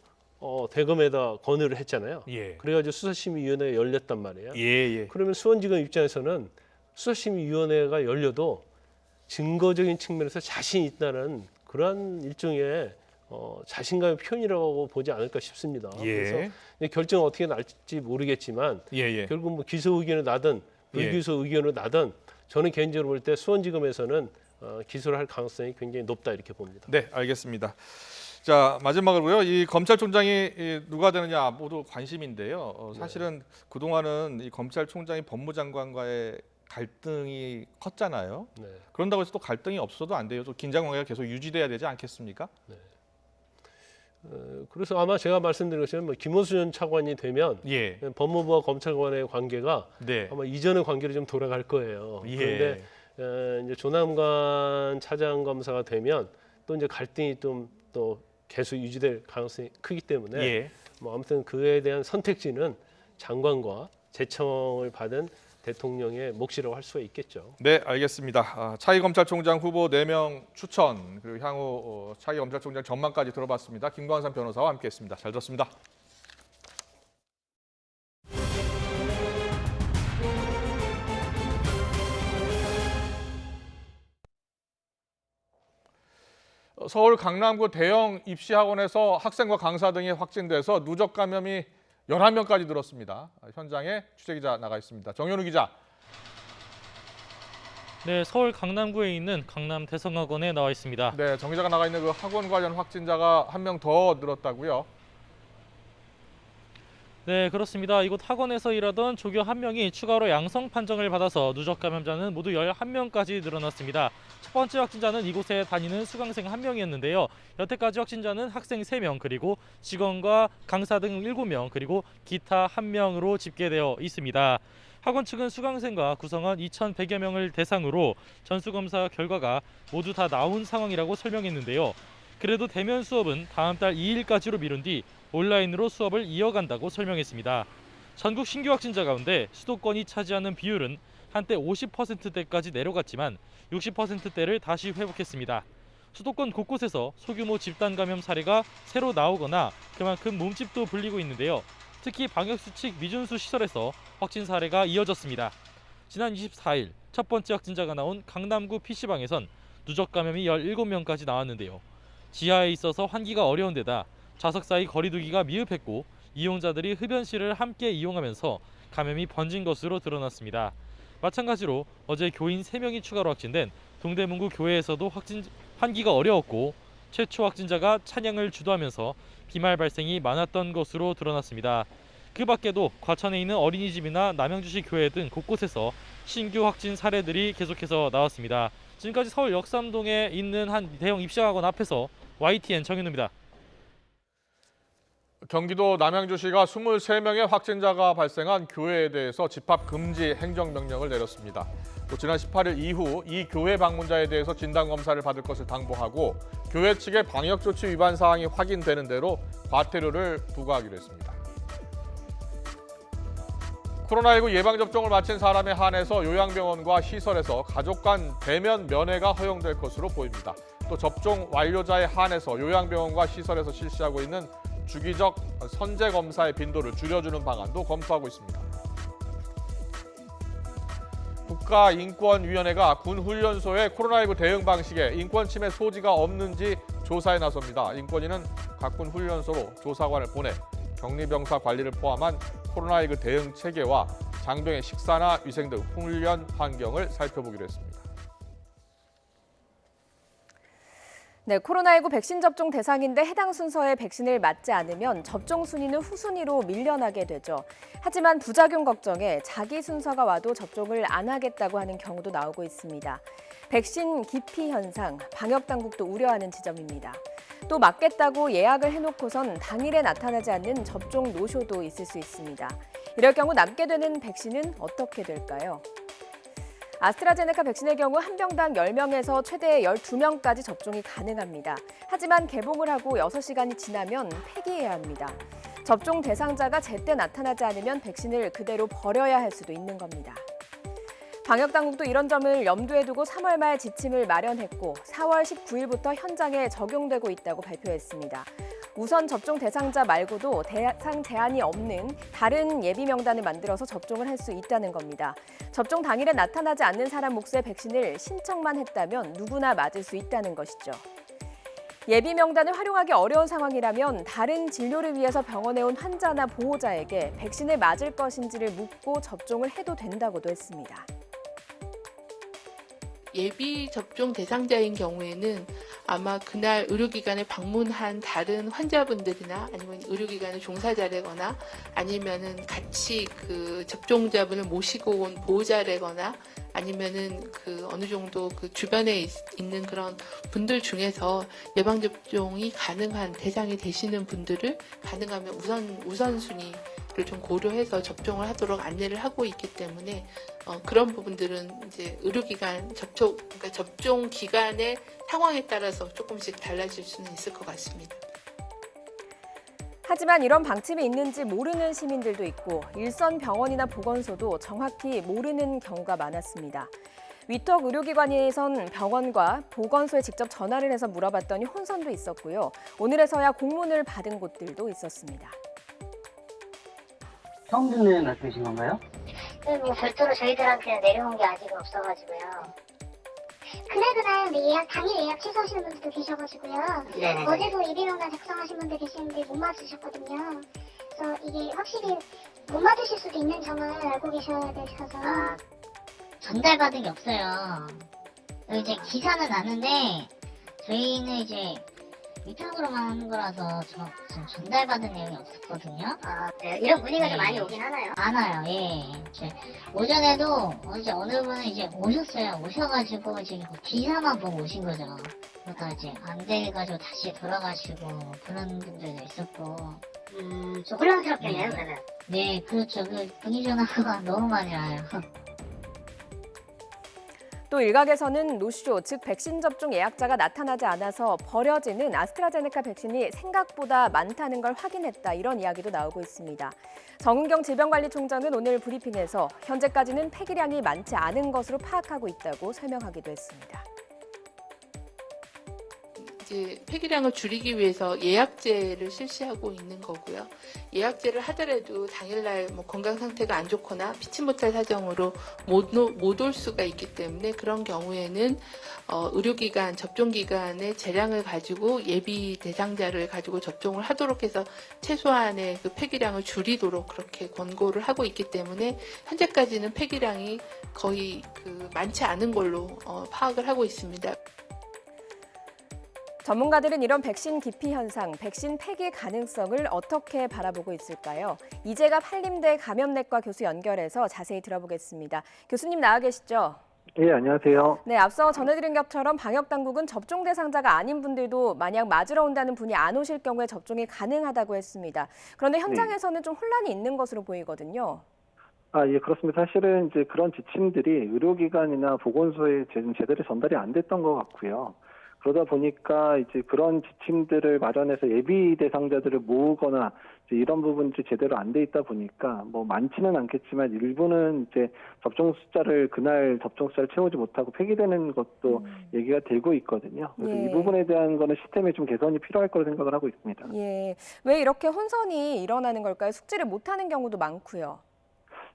대검에다 건의를 했잖아요. 예. 그래가지고 수사심의위원회가 열렸단 말이에요. 예. 그러면 수원지검 입장에서는 수사심의위원회가 열려도 증거적인 측면에서 자신이 있다는 그러한 일종의 자신감의 표현이라고 보지 않을까 싶습니다. 그래서 결정은 어떻게 날지 모르겠지만 결국 뭐 기소 의견을 나든 불기소 의견을 나든 저는 개인적으로 볼 때 수원지검에서는 기소를 할 가능성이 굉장히 높다 이렇게 봅니다. 네, 알겠습니다. 자, 마지막으로요. 이 검찰총장이 누가 되느냐 모두 관심인데요. 사실은 그동안은 이 검찰총장이 법무장관과의 갈등이 컸잖아요. 네. 그런다고 해서 또 갈등이 없어도 안 돼요. 또 긴장 관계가 계속 유지돼야 되지 않겠습니까? 네. 그래서 아마 제가 말씀드린 것처럼 뭐 김호수 전 차관이 되면 법무부와 검찰관의 관계가 아마 이전의 관계로 좀 돌아갈 거예요. 그런데 이제 조남관 차장검사가 되면 또 이제 갈등이 또 계속 유지될 가능성이 크기 때문에 뭐 아무튼 그에 대한 선택지는 장관과 제청을 받은 대통령의 몫이라고 할 수가 있겠죠. 네, 알겠습니다. 차기 검찰총장 후보 4명 추천 그리고 향후 차기 검찰총장 전망까지 들어봤습니다. 김광산 변호사와 함께했습니다. 잘 들었습니다. 서울 강남구 대형 입시학원에서 학생과 강사 등이 확진돼서 누적 감염이 11명까지 늘었습니다. 현장에 취재기자 나가 있습니다. 정현우 기자. 네, 서울 강남구에 있는 강남 대성학원에 나와 있습니다. 네, 정 기자가 나가 있는 그 학원 관련 확진자가 1명 더 늘었다고요? 네, 그렇습니다. 이곳 학원에서 일하던 조교 1명이 추가로 양성 판정을 받아서 누적 감염자는 모두 11명까지 늘어났습니다. 첫 번째 확진자는 이곳에 다니는 수강생 1명이었는데요. 여태까지 확진자는 학생 3명, 그리고 직원과 강사 등 7명, 그리고 기타 1명으로 집계되어 있습니다. 학원 측은 수강생과 구성원 2,100여 명을 대상으로 전수검사 결과가 모두 다 나온 상황이라고 설명했는데요. 그래도 대면 수업은 다음 달 2일까지로 미룬 뒤 온라인으로 수업을 이어간다고 설명했습니다. 전국 신규 확진자 가운데 수도권이 차지하는 비율은 한때 50%대까지 내려갔지만 60%대를 다시 회복했습니다. 수도권 곳곳에서 소규모 집단 감염 사례가 새로 나오거나 그만큼 몸집도 불리고 있는데요. 특히 방역수칙 미준수 시설에서 확진 사례가 이어졌습니다. 지난 24일 첫 번째 확진자가 나온 강남구 PC방에선 누적 감염이 17명까지 나왔는데요. 지하에 있어서 환기가 어려운 데다 좌석 사이 거리 두기가 미흡했고 이용자들이 흡연실을 함께 이용하면서 감염이 번진 것으로 드러났습니다. 마찬가지로 어제 교인 3명이 추가로 확진된 동대문구 교회에서도 환기가 어려웠고 최초 확진자가 찬양을 주도하면서 비말 발생이 많았던 것으로 드러났습니다. 그 밖에도 과천에 있는 어린이집이나 남양주시 교회 등 곳곳에서 신규 확진 사례들이 계속해서 나왔습니다. 지금까지 서울 역삼동에 있는 한 대형 입시학원 앞에서 YTN 정현우입니다. 경기도 남양주시가 23명의 확진자가 발생한 교회에 대해서 집합 금지 행정명령을 내렸습니다. 또 지난 18일 이후 이 교회 방문자에 대해서 진단검사를 받을 것을 당부하고 교회 측의 방역조치 위반 사항이 확인되는 대로 과태료를 부과하기로 했습니다. 코로나19 예방접종을 마친 사람에 한해서 요양병원과 시설에서 가족 간 대면 면회가 허용될 것으로 보입니다. 또 접종 완료자에 한해서 요양병원과 시설에서 실시하고 있는 주기적 선제 검사의 빈도를 줄여주는 방안도 검토하고 있습니다. 국가인권위원회가 군 훈련소의 코로나19 대응 방식에 인권 침해 소지가 없는지 조사에 나섭니다. 인권위는 각 군 훈련소로 조사관을 보내 격리병사 관리를 포함한 코로나19 대응 체계와 장병의 식사나 위생 등 훈련 환경을 살펴보기로 했습니다. 네, 코로나19 백신 접종 대상인데 해당 순서에 백신을 맞지 않으면 접종 순위는 후순위로 밀려나게 되죠. 하지만 부작용 걱정에 자기 순서가 와도 접종을 안 하겠다고 하는 경우도 나오고 있습니다. 백신 기피 현상, 방역 당국도 우려하는 지점입니다. 또 맞겠다고 예약을 해놓고선 당일에 나타나지 않는 접종 노쇼도 있을 수 있습니다. 이럴 경우 남게 되는 백신은 어떻게 될까요? 아스트라제네카 백신의 경우 한 병당 10명에서 최대 12명까지 접종이 가능합니다. 하지만 개봉을 하고 6시간이 지나면 폐기해야 합니다. 접종 대상자가 제때 나타나지 않으면 백신을 그대로 버려야 할 수도 있는 겁니다. 방역당국도 이런 점을 염두에 두고 3월 말 지침을 마련했고 4월 19일부터 현장에 적용되고 있다고 발표했습니다. 우선 접종 대상자 말고도 대상 제한이 없는 다른 예비 명단을 만들어서 접종을 할 수 있다는 겁니다. 접종 당일에 나타나지 않는 사람 몫의 백신을 신청만 했다면 누구나 맞을 수 있다는 것이죠. 예비 명단을 활용하기 어려운 상황이라면 다른 진료를 위해서 병원에 온 환자나 보호자에게 백신을 맞을 것인지를 묻고 접종을 해도 된다고도 했습니다. 예비 접종 대상자인 경우에는 아마 그날 의료기관에 방문한 다른 환자분들이나 아니면 의료기관의 종사자라거나 아니면은 같이 그 접종자분을 모시고 온 보호자라거나 아니면은 그 어느 정도 그 주변에 있는 그런 분들 중에서 예방접종이 가능한 대상이 되시는 분들을 가능하면 우선순위를 좀 고려해서 접종을 하도록 안내를 하고 있기 때문에 그런 부분들은 이제 의료기관 그러니까 접종 기간의 상황에 따라서 조금씩 달라질 수는 있을 것 같습니다. 하지만 이런 방침이 있는지 모르는 시민들도 있고 일선 병원이나 보건소도 정확히 모르는 경우가 많았습니다. 위탁 의료기관에선 병원과 보건소에 직접 전화를 해서 물어봤더니 혼선도 있었고요. 오늘에서야 공문을 받은 곳들도 있었습니다. 처음 듣는 말씀이신 건가요? 뭐 별도로 저희들한테 내려온 게 아직 없어가지고요. 그날 당일 예약 취소하시는 분들도 계셔가지고요. 네네. 어제도 예비명단 작성하신 분들 계시는데 못 맞으셨거든요. 그래서 이게 확실히 못 맞으실 수도 있는 점을 알고 계셔야 되셔서. 전달받은 게 없어요. 이제 기사는 나는데 저희는 이제 위탁으로만 하는 거라서 지금 전달받은 내용이 없었거든요. 네. 이런 문의가 좀 많이 오긴 하나요? 많아요. 예. 오전에도 이제 어느 분은 이제 오셨어요. 오셔가지고 지금 기사만 보고 오신 거죠. 그러다 이제 안 돼가지고 다시 돌아가시고 그런 분들도 있었고. 좀 혼란스럽겠네요, 그러면. 네, 그렇죠. 그 문의 전화가 너무 많이 와요. 또 일각에서는 노쇼, 즉 백신 접종 예약자가 나타나지 않아서 버려지는 아스트라제네카 백신이 생각보다 많다는 걸 확인했다, 이런 이야기도 나오고 있습니다. 정은경 질병관리총장은 오늘 브리핑에서 현재까지는 폐기량이 많지 않은 것으로 파악하고 있다고 설명하기도 했습니다. 이제 폐기량을 줄이기 위해서 예약제를 실시하고 있는 거고요. 예약제를 하더라도 당일날 뭐 건강 상태가 안 좋거나 피치 못할 사정으로 못 올 수가 있기 때문에 그런 경우에는 의료기관, 접종기관의 재량을 가지고 예비 대상자를 가지고 접종을 하도록 해서 최소한의 그 폐기량을 줄이도록 그렇게 권고를 하고 있기 때문에 현재까지는 폐기량이 거의 많지 않은 걸로 파악을 하고 있습니다. 전문가들은 이런 백신 기피 현상, 백신 폐기 가능성을 어떻게 바라보고 있을까요? 이재갑 한림대 감염내과 교수 연결해서 자세히 들어보겠습니다. 교수님 나와 계시죠? 예, 안녕하세요. 네, 앞서 전해드린 것처럼 방역당국은 접종 대상자가 아닌 분들도 만약 맞으러 온다는 분이 안 오실 경우에 접종이 가능하다고 했습니다. 그런데 현장에서는 좀 혼란이 있는 것으로 보이거든요. 예, 그렇습니다. 사실은 이제 그런 지침들이 의료기관이나 보건소에 제대로 전달이 안 됐던 것 같고요. 그러다 보니까 이제 그런 지침들을 마련해서 예비 대상자들을 모으거나 이제 이런 부분들이 제대로 안 돼 있다 보니까 뭐 많지는 않겠지만 일부는 이제 그날 접종 숫자를 채우지 못하고 폐기되는 것도 얘기가 되고 있거든요. 그래서 예. 이 부분에 대한 거는 시스템에 좀 개선이 필요할 거로 생각을 하고 있습니다. 예. 왜 이렇게 혼선이 일어나는 걸까요? 숙지를 못하는 경우도 많고요.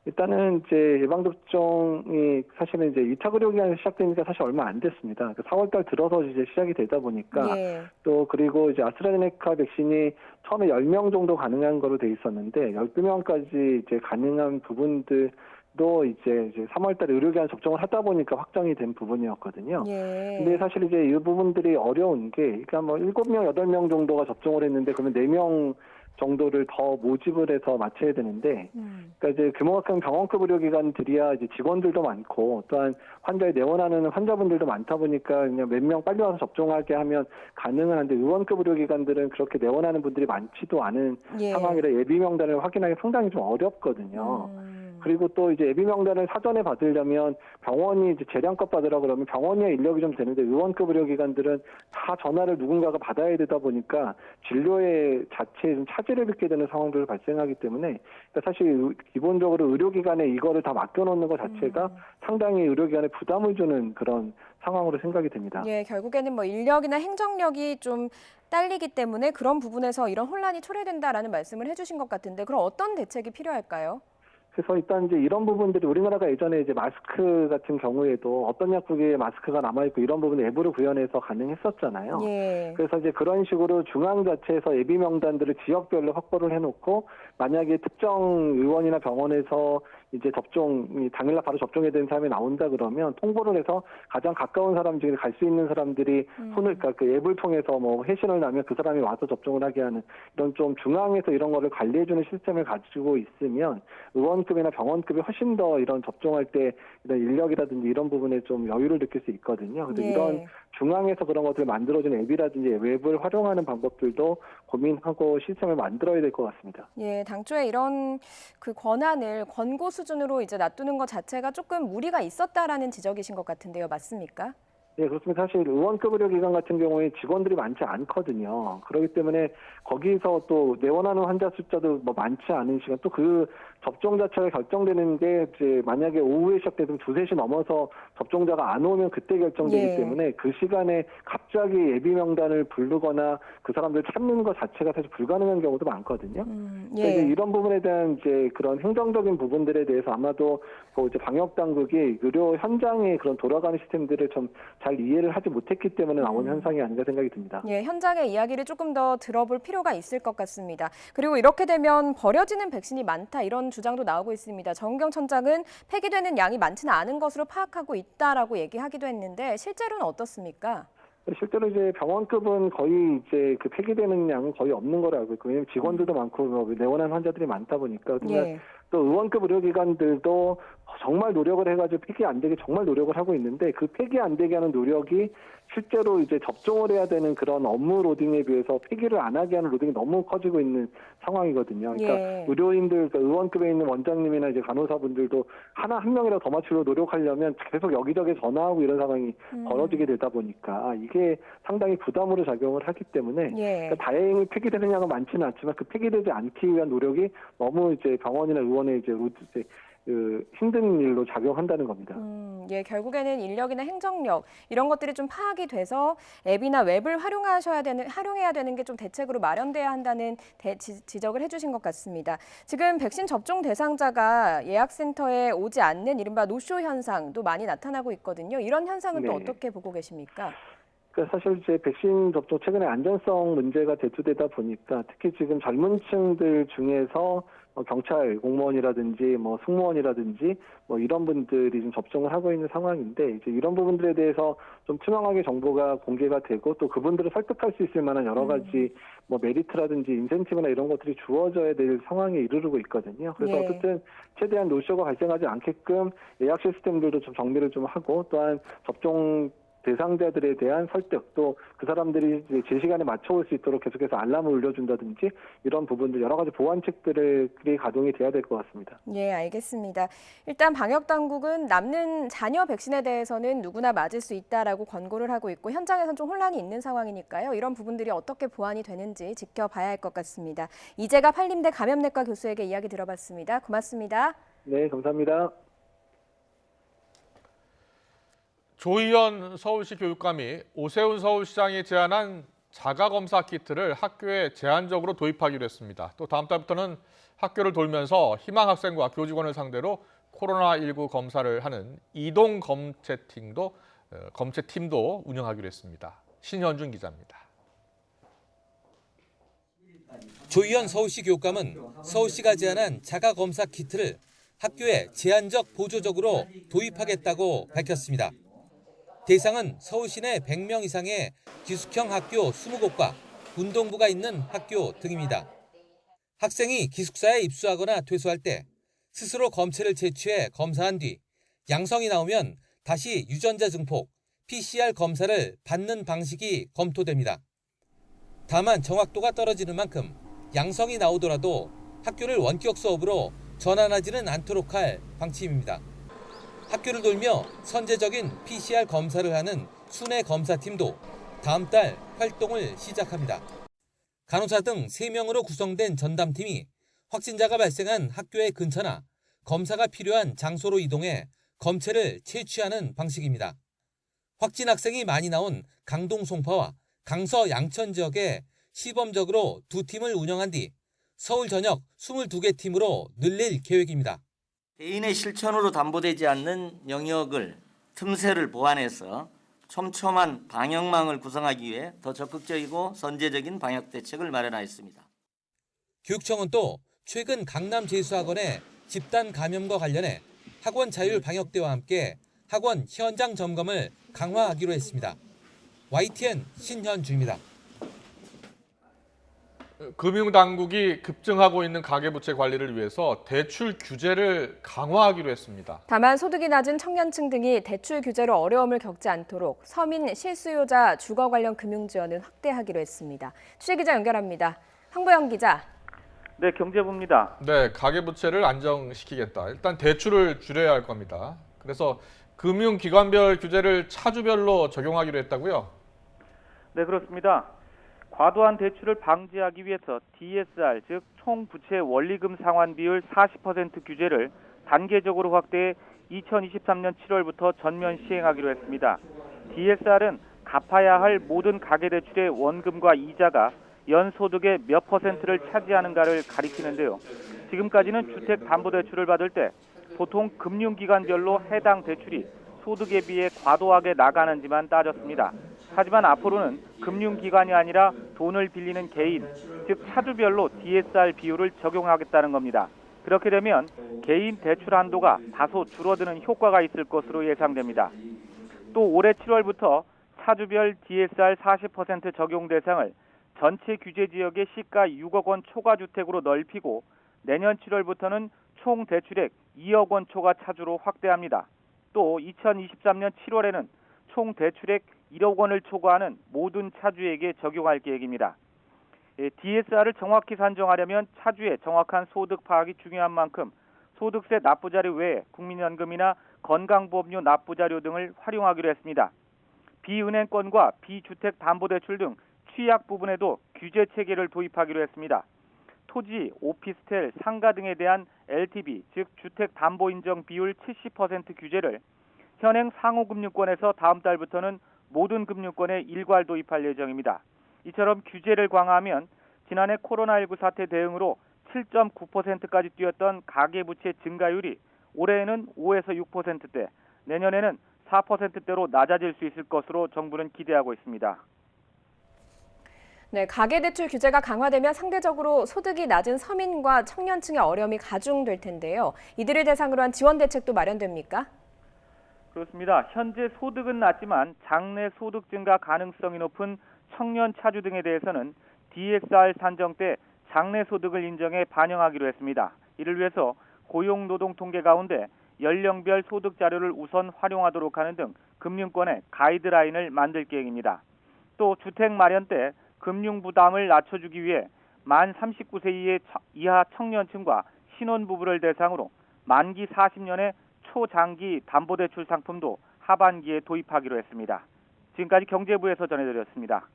일단은 이제 예방접종이 사실은 이제 2차 의료 기간이 시작된 지가 사실 얼마 안 됐습니다. 4월달 들어서 이제 시작이 되다 보니까 예. 또 그리고 이제 아스트라제네카 백신이 처음에 10명 정도 가능한 거로 돼 있었는데 12명까지 이제 가능한 부분들도 이제 3월달에 의료기관 접종을 하다 보니까 확정이 된 부분이었거든요. 예. 근데 사실 이제 이 부분들이 어려운 게 그러니까 뭐 7명, 8명 정도가 접종을 했는데 그러면 4명 정도를 더 모집을 해서 맞춰야 되는데, 그러니까 이제 규모가 큰 병원급 의료기관들이야 이제 직원들도 많고 또한 환자에 내원하는 환자분들도 많다 보니까 그냥 몇 명 빨리 와서 접종하게 하면 가능은 한데 의원급 의료기관들은 그렇게 내원하는 분들이 많지도 않은 예. 상황이라 예비 명단을 확인하기 상당히 좀 어렵거든요. 그리고 또 이제 예비 명단을 사전에 받으려면 병원이 이제 재량껏 받으라 그러면 병원이야 인력이 좀 되는데 의원급 의료기관들은 다 전화를 누군가가 받아야 되다 보니까 진료의 자체에 좀 차질을 빚게 되는 상황들이 발생하기 때문에 그러니까 사실 기본적으로 의료기관에 이거를 다 맡겨놓는 것 자체가 상당히 의료기관에 부담을 주는 그런 상황으로 생각이 됩니다. 예, 결국에는 뭐 인력이나 행정력이 좀 딸리기 때문에 그런 부분에서 이런 혼란이 초래된다라는 말씀을 해주신 것 같은데 그럼 어떤 대책이 필요할까요? 그래서 일단 이제 이런 부분들이 우리나라가 예전에 이제 마스크 같은 경우에도 어떤 약국에 마스크가 남아있고 이런 부분을 앱으로 구현해서 가능했었잖아요. 예. 그래서 이제 그런 식으로 중앙 자체에서 예비 명단들을 지역별로 확보를 해놓고 만약에 특정 의원이나 병원에서 이제 접종이 당일날 바로 접종해야 되는 사람이 나온다 그러면 통보를 해서 가장 가까운 사람 중에 갈 수 있는 사람들이 그러니까 그 앱을 통해서 뭐 회신을 나면 그 사람이 와서 접종을 하게 하는 이런 좀 중앙에서 이런 거를 관리해주는 시스템을 가지고 있으면 의원급이나 병원급이 훨씬 더 이런 접종할 때 이런 인력이라든지 이런 부분에 좀 여유를 느낄 수 있거든요. 그래서 예. 이런 중앙에서 그런 것들을 만들어주는 앱이라든지 웹을 활용하는 방법들도 고민하고 시스템을 만들어야 될 것 같습니다. 예, 당초에 이런 그 권한을 권고 수준으로 이제 놔두는 것 자체가 조금 무리가 있었다라는 지적이신 것 같은데요, 맞습니까? 네, 그렇습니다. 사실 의원급 의료기관 같은 경우에 직원들이 많지 않거든요. 그렇기 때문에 거기서 또 내원하는 환자 숫자도 뭐 많지 않은 시간, 또 그 접종 자체가 결정되는 게 이제 만약에 오후에 시작되면 2, 3시 넘어서 접종자가 안 오면 그때 결정되기 예. 때문에 그 시간에 갑자기 예비 명단을 부르거나 그 사람들 찾는 것 자체가 사실 불가능한 경우도 많거든요. 예. 그러니까 이제 이런 부분에 대한 이제 그런 행정적인 부분들에 대해서 아마도 뭐 이제 방역 당국이 의료 현장에 그런 돌아가는 시스템들을 좀 잘 이해를 하지 못했기 때문에 나온 현상이 아닌가 생각이 듭니다. 예, 현장의 이야기를 조금 더 들어볼 필요가 있을 것 같습니다. 그리고 이렇게 되면 버려지는 백신이 많다 이런 주장도 나오고 있습니다. 정은경 천장은 폐기되는 양이 많지는 않은 것으로 파악하고 있다라고 얘기하기도 했는데 실제로는 어떻습니까? 실제로 이제 병원급은 거의 이제 그 폐기되는 양은 거의 없는 거로 알고 있고 왜냐면 직원들도 많고 뭐 내원하는 환자들이 많다 보니까 예. 또 의원급 의료기관들도 정말 노력을 해가지고 폐기 안 되게 정말 노력을 하고 있는데 그 폐기 안 되게 하는 노력이 실제로 이제 접종을 해야 되는 그런 업무 로딩에 비해서 폐기를 안 하게 하는 로딩이 너무 커지고 있는 상황이거든요. 그러니까 예. 의료인들, 그러니까 의원급에 있는 원장님이나 이제 간호사분들도 한 명이라도 더 맞추려고 노력하려면 계속 여기저기 전화하고 이런 상황이 벌어지게 되다 보니까 이게 상당히 부담으로 작용을 하기 때문에 예. 그러니까 다행히 폐기되는 양은 많지는 않지만 그 폐기되지 않기 위한 노력이 너무 이제 병원이나 의원의 이제 그 힘든 일로 작용한다는 겁니다. 예, 결국에는 인력이나 행정력 이런 것들이 좀 파악이 돼서 앱이나 웹을 활용해야 되는 게 좀 대책으로 마련돼야 한다는 지적을 해주신 것 같습니다. 지금 백신 접종 대상자가 예약센터에 오지 않는 이른바 노쇼 현상도 많이 나타나고 있거든요. 이런 현상은 또 네. 어떻게 보고 계십니까? 그러니까 사실 이제 백신 접종 최근에 안전성 문제가 대두되다 보니까 특히 지금 젊은 층들 중에서 경찰 공무원이라든지 뭐 승무원이라든지 뭐 이런 분들이 좀 접종을 하고 있는 상황인데 이제 이런 부분들에 대해서 좀 투명하게 정보가 공개가 되고 또 그분들을 설득할 수 있을 만한 여러 가지 뭐 메리트라든지 인센티브나 이런 것들이 주어져야 될 상황에 이르르고 있거든요. 그래서 예. 어쨌든 최대한 노쇼가 발생하지 않게끔 예약 시스템들도 좀 정비를 좀 하고 또한 접종 대상자들에 대한 설득, 또 그 사람들이 이제 제 시간에 맞춰올 수 있도록 계속해서 알람을 울려준다든지 이런 부분들 여러 가지 보완책들이 가동이 돼야 될 것 같습니다. 예, 알겠습니다. 일단 방역 당국은 남는 잔여 백신에 대해서는 누구나 맞을 수 있다라고 권고를 하고 있고 현장에서는 좀 혼란이 있는 상황이니까요. 이런 부분들이 어떻게 보완이 되는지 지켜봐야 할 것 같습니다. 이재갑 한림대 감염내과 교수에게 이야기 들어봤습니다. 고맙습니다. 네, 감사합니다. 조희연 서울시 교육감이 오세훈 서울시장이 제안한 자가검사 키트를 학교에 제한적으로 도입하기로 했습니다. 또 다음 달부터는 학교를 돌면서 희망 학생과 교직원을 상대로 코로나19 검사를 하는 이동 검체팀도 운영하기로 했습니다. 신현준 기자입니다. 조희연 서울시 교육감은 서울시가 제안한 자가검사 키트를 학교에 제한적 보조적으로 도입하겠다고 밝혔습니다. 대상은 서울시 내 100명 이상의 기숙형 학교 20곳과 운동부가 있는 학교 등입니다. 학생이 기숙사에 입수하거나 퇴소할 때 스스로 검체를 채취해 검사한 뒤 양성이 나오면 다시 유전자 증폭, PCR 검사를 받는 방식이 검토됩니다. 다만 정확도가 떨어지는 만큼 양성이 나오더라도 학교를 원격 수업으로 전환하지는 않도록 할 방침입니다. 학교를 돌며 선제적인 PCR 검사를 하는 순회 검사팀도 다음 달 활동을 시작합니다. 간호사 등 3명으로 구성된 전담팀이 확진자가 발생한 학교의 근처나 검사가 필요한 장소로 이동해 검체를 채취하는 방식입니다. 확진 학생이 많이 나온 강동 송파와 강서 양천 지역에 시범적으로 2팀을 운영한 뒤 서울 전역 22개 팀으로 늘릴 계획입니다. 개인의 실천으로 담보되지 않는 영역을 틈새를 보완해서 촘촘한 방역망을 구성하기 위해 더 적극적이고 선제적인 방역 대책을 마련하였습니다. 교육청은 또 최근 강남 재수학원의 집단 감염과 관련해 학원 자율 방역대와 함께 학원 현장 점검을 강화하기로 했습니다. YTN 신현주입니다. 금융당국이 급증하고 있는 가계부채 관리를 위해서 대출 규제를 강화하기로 했습니다. 다만 소득이 낮은 청년층 등이 대출 규제로 어려움을 겪지 않도록 서민 실수요자 주거 관련 금융 지원을 확대하기로 했습니다. 취재기자 연결합니다. 황보영 기자. 네, 경제부입니다. 네, 가계부채를 안정시키겠다. 일단 대출을 줄여야 할 겁니다. 그래서 금융기관별 규제를 차주별로 적용하기로 했다고요? 네, 그렇습니다. 과도한 대출을 방지하기 위해서 DSR, 즉 총부채 원리금 상환 비율 40% 규제를 단계적으로 확대해 2023년 7월부터 전면 시행하기로 했습니다. DSR은 갚아야 할 모든 가계대출의 원금과 이자가 연소득의 몇 %를 차지하는가를 가리키는데요. 지금까지는 주택담보대출을 받을 때 보통 금융기관별로 해당 대출이 소득에 비해 과도하게 나가는지만 따졌습니다. 하지만 앞으로는 금융기관이 아니라 돈을 빌리는 개인, 즉 차주별로 DSR 비율을 적용하겠다는 겁니다. 그렇게 되면 개인 대출 한도가 다소 줄어드는 효과가 있을 것으로 예상됩니다. 또 올해 7월부터 차주별 DSR 40% 적용 대상을 전체 규제 지역의 시가 6억 원 초과 주택으로 넓히고 내년 7월부터는 총 대출액 2억 원 초과 차주로 확대합니다. 또 2023년 7월에는 총 대출액 1억 원을 초과하는 모든 차주에게 적용할 계획입니다. DSR을 정확히 산정하려면 차주의 정확한 소득 파악이 중요한 만큼 소득세 납부자료 외에 국민연금이나 건강보험료 납부자료 등을 활용하기로 했습니다. 비은행권과 비주택담보대출 등 취약 부분에도 규제 체계를 도입하기로 했습니다. 토지, 오피스텔, 상가 등에 대한 LTV, 즉 주택담보인정 비율 70% 규제를 현행 상호금융권에서 다음 달부터는 모든 금융권에 일괄 도입할 예정입니다. 이처럼 규제를 강화하면 지난해 코로나19 사태 대응으로 7.9%까지 뛰었던 가계부채 증가율이 올해에는 5에서 6%대, 내년에는 4%대로 낮아질 수 있을 것으로 정부는 기대하고 있습니다. 네, 가계대출 규제가 강화되면 상대적으로 소득이 낮은 서민과 청년층의 어려움이 가중될 텐데요. 이들을 대상으로 한 지원 대책도 마련됩니까? 그렇습니다. 현재 소득은 낮지만 장래 소득 증가 가능성이 높은 청년 차주 등에 대해서는 DSR 산정 때 장래 소득을 인정해 반영하기로 했습니다. 이를 위해서 고용노동통계 가운데 연령별 소득 자료를 우선 활용하도록 하는 등 금융권의 가이드라인을 만들 계획입니다. 또 주택 마련 때 금융 부담을 낮춰주기 위해 만 39세 이하 청년층과 신혼부부를 대상으로 만기 40년의 초장기 담보대출 상품도 하반기에 도입하기로 했습니다. 지금까지 경제부에서 전해드렸습니다.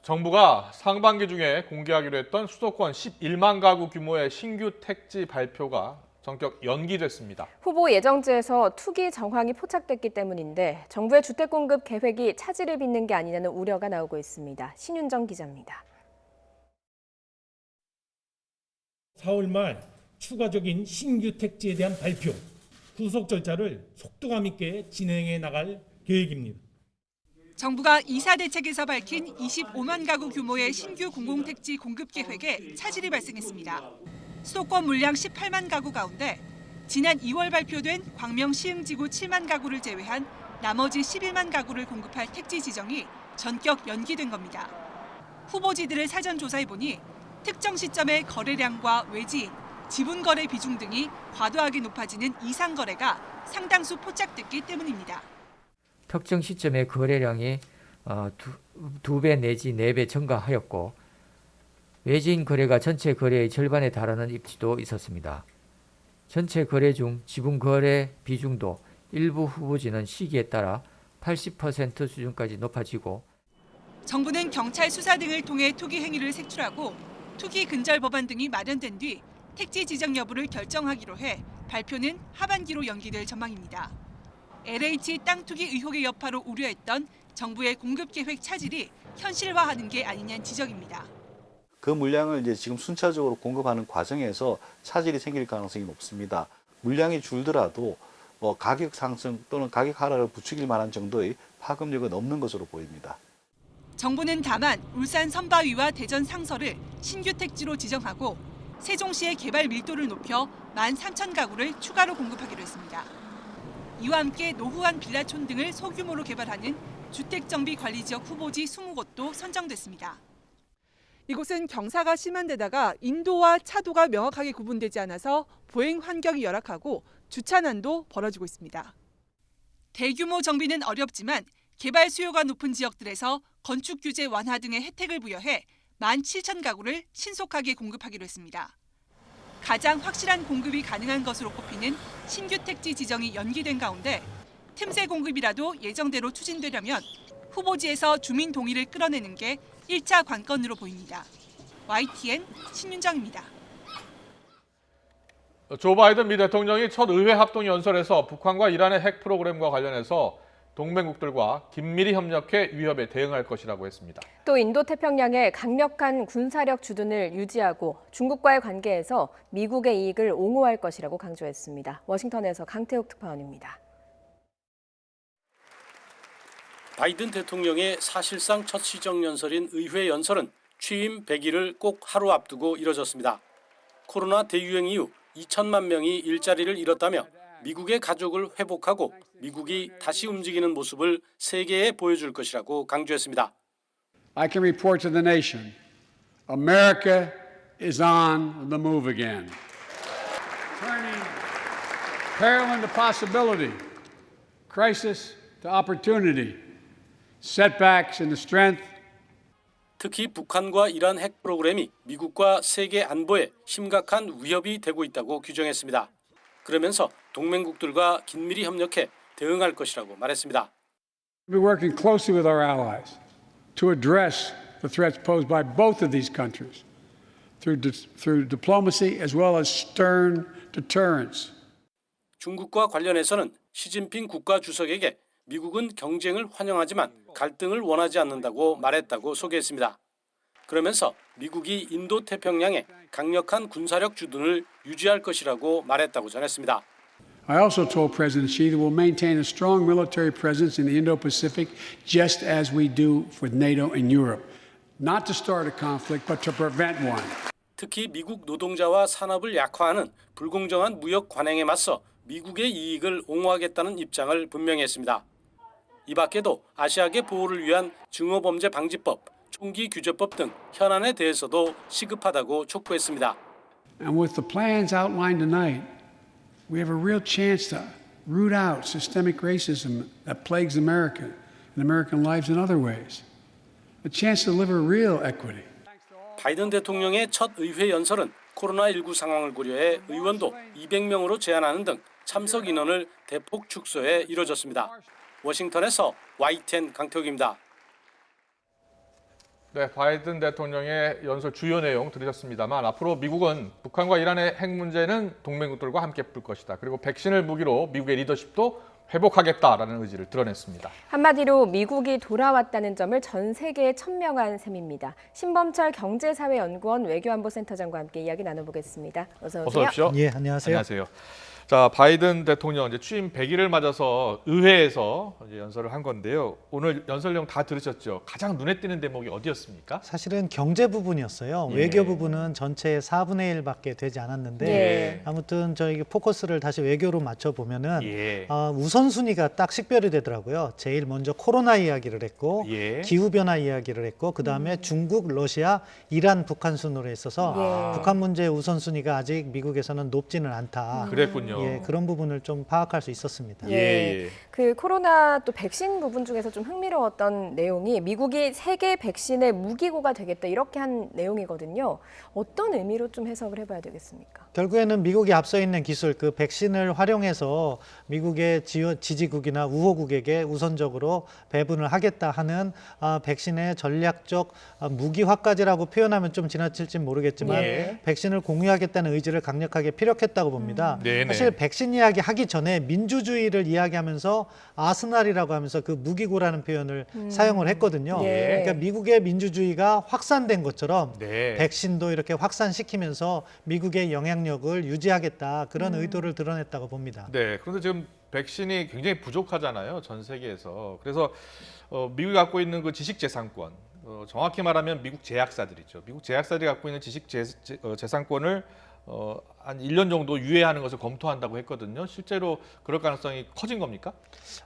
정부가 상반기 중에 공개하기로 했던 수도권 11만 가구 규모의 신규 택지 발표가 전격 연기됐습니다. 후보 예정지에서 투기 정황이 포착됐기 때문인데 정부의 주택 공급 계획이 차질을 빚는 게 아니냐는 우려가 나오고 있습니다. 신윤정 기자입니다. 4월 말 추가적인 신규 택지에 대한 발표, 후속 절차를 속도감 있게 진행해 나갈 계획입니다. 정부가 이사 대책에서 밝힌 25만 가구 규모의 신규 공공택지 공급 계획에 차질이 발생했습니다. 수도권 물량 18만 가구 가운데 지난 2월 발표된 광명 시흥지구 7만 가구를 제외한 나머지 11만 가구를 공급할 택지 지정이 전격 연기된 겁니다. 후보지들을 사전 조사해보니 특정 시점의 거래량과 외지인, 지분거래 비중 등이 과도하게 높아지는 이상거래가 상당수 포착됐기 때문입니다. 특정 시점의 거래량이 2배 내지 4배 증가하였고 외지인 거래가 전체 거래의 절반에 달하는 입지도 있었습니다. 전체 거래 중 지분 거래 비중도 일부 후보지는 시기에 따라 80% 수준까지 높아지고 정부는 경찰 수사 등을 통해 투기 행위를 색출하고 투기 근절 법안 등이 마련된 뒤 택지 지정 여부를 결정하기로 해 발표는 하반기로 연기될 전망입니다. LH 땅 투기 의혹의 여파로 우려했던 정부의 공급 계획 차질이 현실화하는 게 아니냐는 지적입니다. 그 물량을 이제 지금 순차적으로 공급하는 과정에서 차질이 생길 가능성이 높습니다. 물량이 줄더라도 가격 상승 또는 가격 하락을 부추길 만한 정도의 파급력은 없는 것으로 보입니다. 정부는 다만 울산 선바위와 대전 상서를 신규 택지로 지정하고 세종시의 개발 밀도를 높여 13,000가구를 추가로 공급하기로 했습니다. 이와 함께 노후한 빌라촌 등을 소규모로 개발하는 주택정비관리지역 후보지 20곳도 선정됐습니다. 이곳은 경사가 심한 데다가 인도와 차도가 명확하게 구분되지 않아서 보행 환경이 열악하고 주차난도 벌어지고 있습니다. 대규모 정비는 어렵지만 개발 수요가 높은 지역들에서 건축 규제 완화 등의 혜택을 부여해 17,000가구를 신속하게 공급하기로 했습니다. 가장 확실한 공급이 가능한 것으로 꼽히는 신규 택지 지정이 연기된 가운데 틈새 공급이라도 예정대로 추진되려면 후보지에서 주민 동의를 끌어내는 게 1차 관건으로 보입니다. YTN 신윤정입니다. 조 바이든 미 대통령이 첫 의회 합동 연설에서 북한과 이란의 핵 프로그램과 관련해서 동맹국들과 긴밀히 협력해 위협에 대응할 것이라고 했습니다. 또 인도태평양의 강력한 군사력 주둔을 유지하고 중국과의 관계에서 미국의 이익을 옹호할 것이라고 강조했습니다. 워싱턴에서 강태욱 특파원입니다. 바이든 대통령의 사실상 첫 시정연설인 의회 연설은 취임 100일을 꼭 하루 앞두고 이뤄졌습니다. 코로나 대유행 이후 2천만 명이 일자리를 잃었다며 미국의 가족을 회복하고 미국이 다시 움직이는 모습을 세계에 보여줄 것이라고 강조했습니다. I can report to the nation, America is on the move again. Turning peril into possibility, crisis to opportunity, setbacks into strength. 특히 북한과 이란 핵 프로그램이 미국과 세계 안보에 심각한 위협이 되고 있다고 규정했습니다. 그러면서 동맹국들과 긴밀히 협력해 대응할 것이라고 말했습니다. We're working closely with our allies to address the threats posed by both of these countries through diplomacy as well as stern deterrence. 중국과 관련해서는 시진핑 국가 주석에게 미국은 경쟁을 환영하지만 갈등을 원하지 않는다고 말했다고 소개했습니다. 그러면서 미국이 인도 태평양에 강력한 군사력 주둔을 유지할 것이라고 말했다고 전했습니다. I also told President Xi that we'll maintain a strong military presence in the Indo-Pacific just as we do with NATO and Europe. Not to start a conflict, but to prevent one. 특히 미국 노동자와 산업을 약화하는 불공정한 무역 관행에 맞서 미국의 이익을 옹호하겠다는 입장을 분명히 했습니다. 이 밖에도 아시아계 보호를 위한 증오범죄 방지법, 총기 규제법 등 현안에 대해서도 시급하다고 촉구했습니다. And with the plans outlined tonight, We have a real chance to root out systemic racism that plagues America and American lives in other ways. A chance to deliver real equity. 바이든 대통령의 첫 의회 연설은 코로나19 상황을 고려해 의원도 200명으로 제한하는 등 참석 인원을 대폭 축소해 이뤄졌습니다. 워싱턴에서 YTN 강태욱입니다. 네, 바이든 대통령의 연설 주요 내용 들으셨습니다만 앞으로 미국은 북한과 이란의 핵 문제는 동맹국들과 함께 풀 것이다. 그리고 백신을 무기로 미국의 리더십도 회복하겠다라는 의지를 드러냈습니다. 한마디로 미국이 돌아왔다는 점을 전 세계에 천명한 셈입니다. 신범철 경제사회연구원 외교안보센터장과 함께 이야기 나눠보겠습니다. 어서 오세요. 어서 오십시오. 예, 안녕하세요. 안녕하세요. 자, 바이든 대통령 이제 취임 100일을 맞아서 의회에서 이제 연설을 한 건데요. 오늘 연설 내용 다 들으셨죠? 가장 눈에 띄는 대목이 어디였습니까? 사실은 경제 부분이었어요. 예. 외교 부분은 전체의 4분의 1밖에 되지 않았는데 예. 아무튼 저희 포커스를 다시 외교로 맞춰보면은 예. 우선순위가 딱 식별이 되더라고요. 제일 먼저 코로나 이야기를 했고 예. 기후변화 이야기를 했고 그다음에 중국, 러시아, 이란, 북한 순으로 했어서 예. 북한 문제의 우선순위가 아직 미국에서는 높지는 않다. 그랬군요. 예, 그런 부분을 좀 파악할 수 있었습니다. 예. 그 코로나 또 백신 부분 중에서 좀 흥미로웠던 내용이 미국이 세계 백신의 무기고가 되겠다 이렇게 한 내용이거든요. 어떤 의미로 좀 해석을 해봐야 되겠습니까? 결국에는 미국이 앞서 있는 기술, 그 백신을 활용해서 미국의 지지국이나 우호국에게 우선적으로 배분을 하겠다 하는 백신의 전략적 무기화까지라고 표현하면 좀 지나칠지 모르겠지만 예. 백신을 공유하겠다는 의지를 강력하게 피력했다고 봅니다. 사실 백신 이야기 하기 전에 민주주의를 이야기하면서 아스날이라고 하면서 그 무기고라는 표현을 사용을 했거든요. 예. 그러니까 미국의 민주주의가 확산된 것처럼 네. 백신도 이렇게 확산시키면서 미국의 영향력을 유지하겠다 그런 의도를 드러냈다고 봅니다. 네, 그런데 지금 백신이 굉장히 부족하잖아요, 전 세계에서. 그래서 미국이 갖고 있는 그 지식재산권, 정확히 말하면 미국 제약사들이죠. 미국 제약사들이 갖고 있는 지식재산권을 한 1년 정도 유예하는 것을 검토한다고 했거든요. 실제로 그럴 가능성이 커진 겁니까?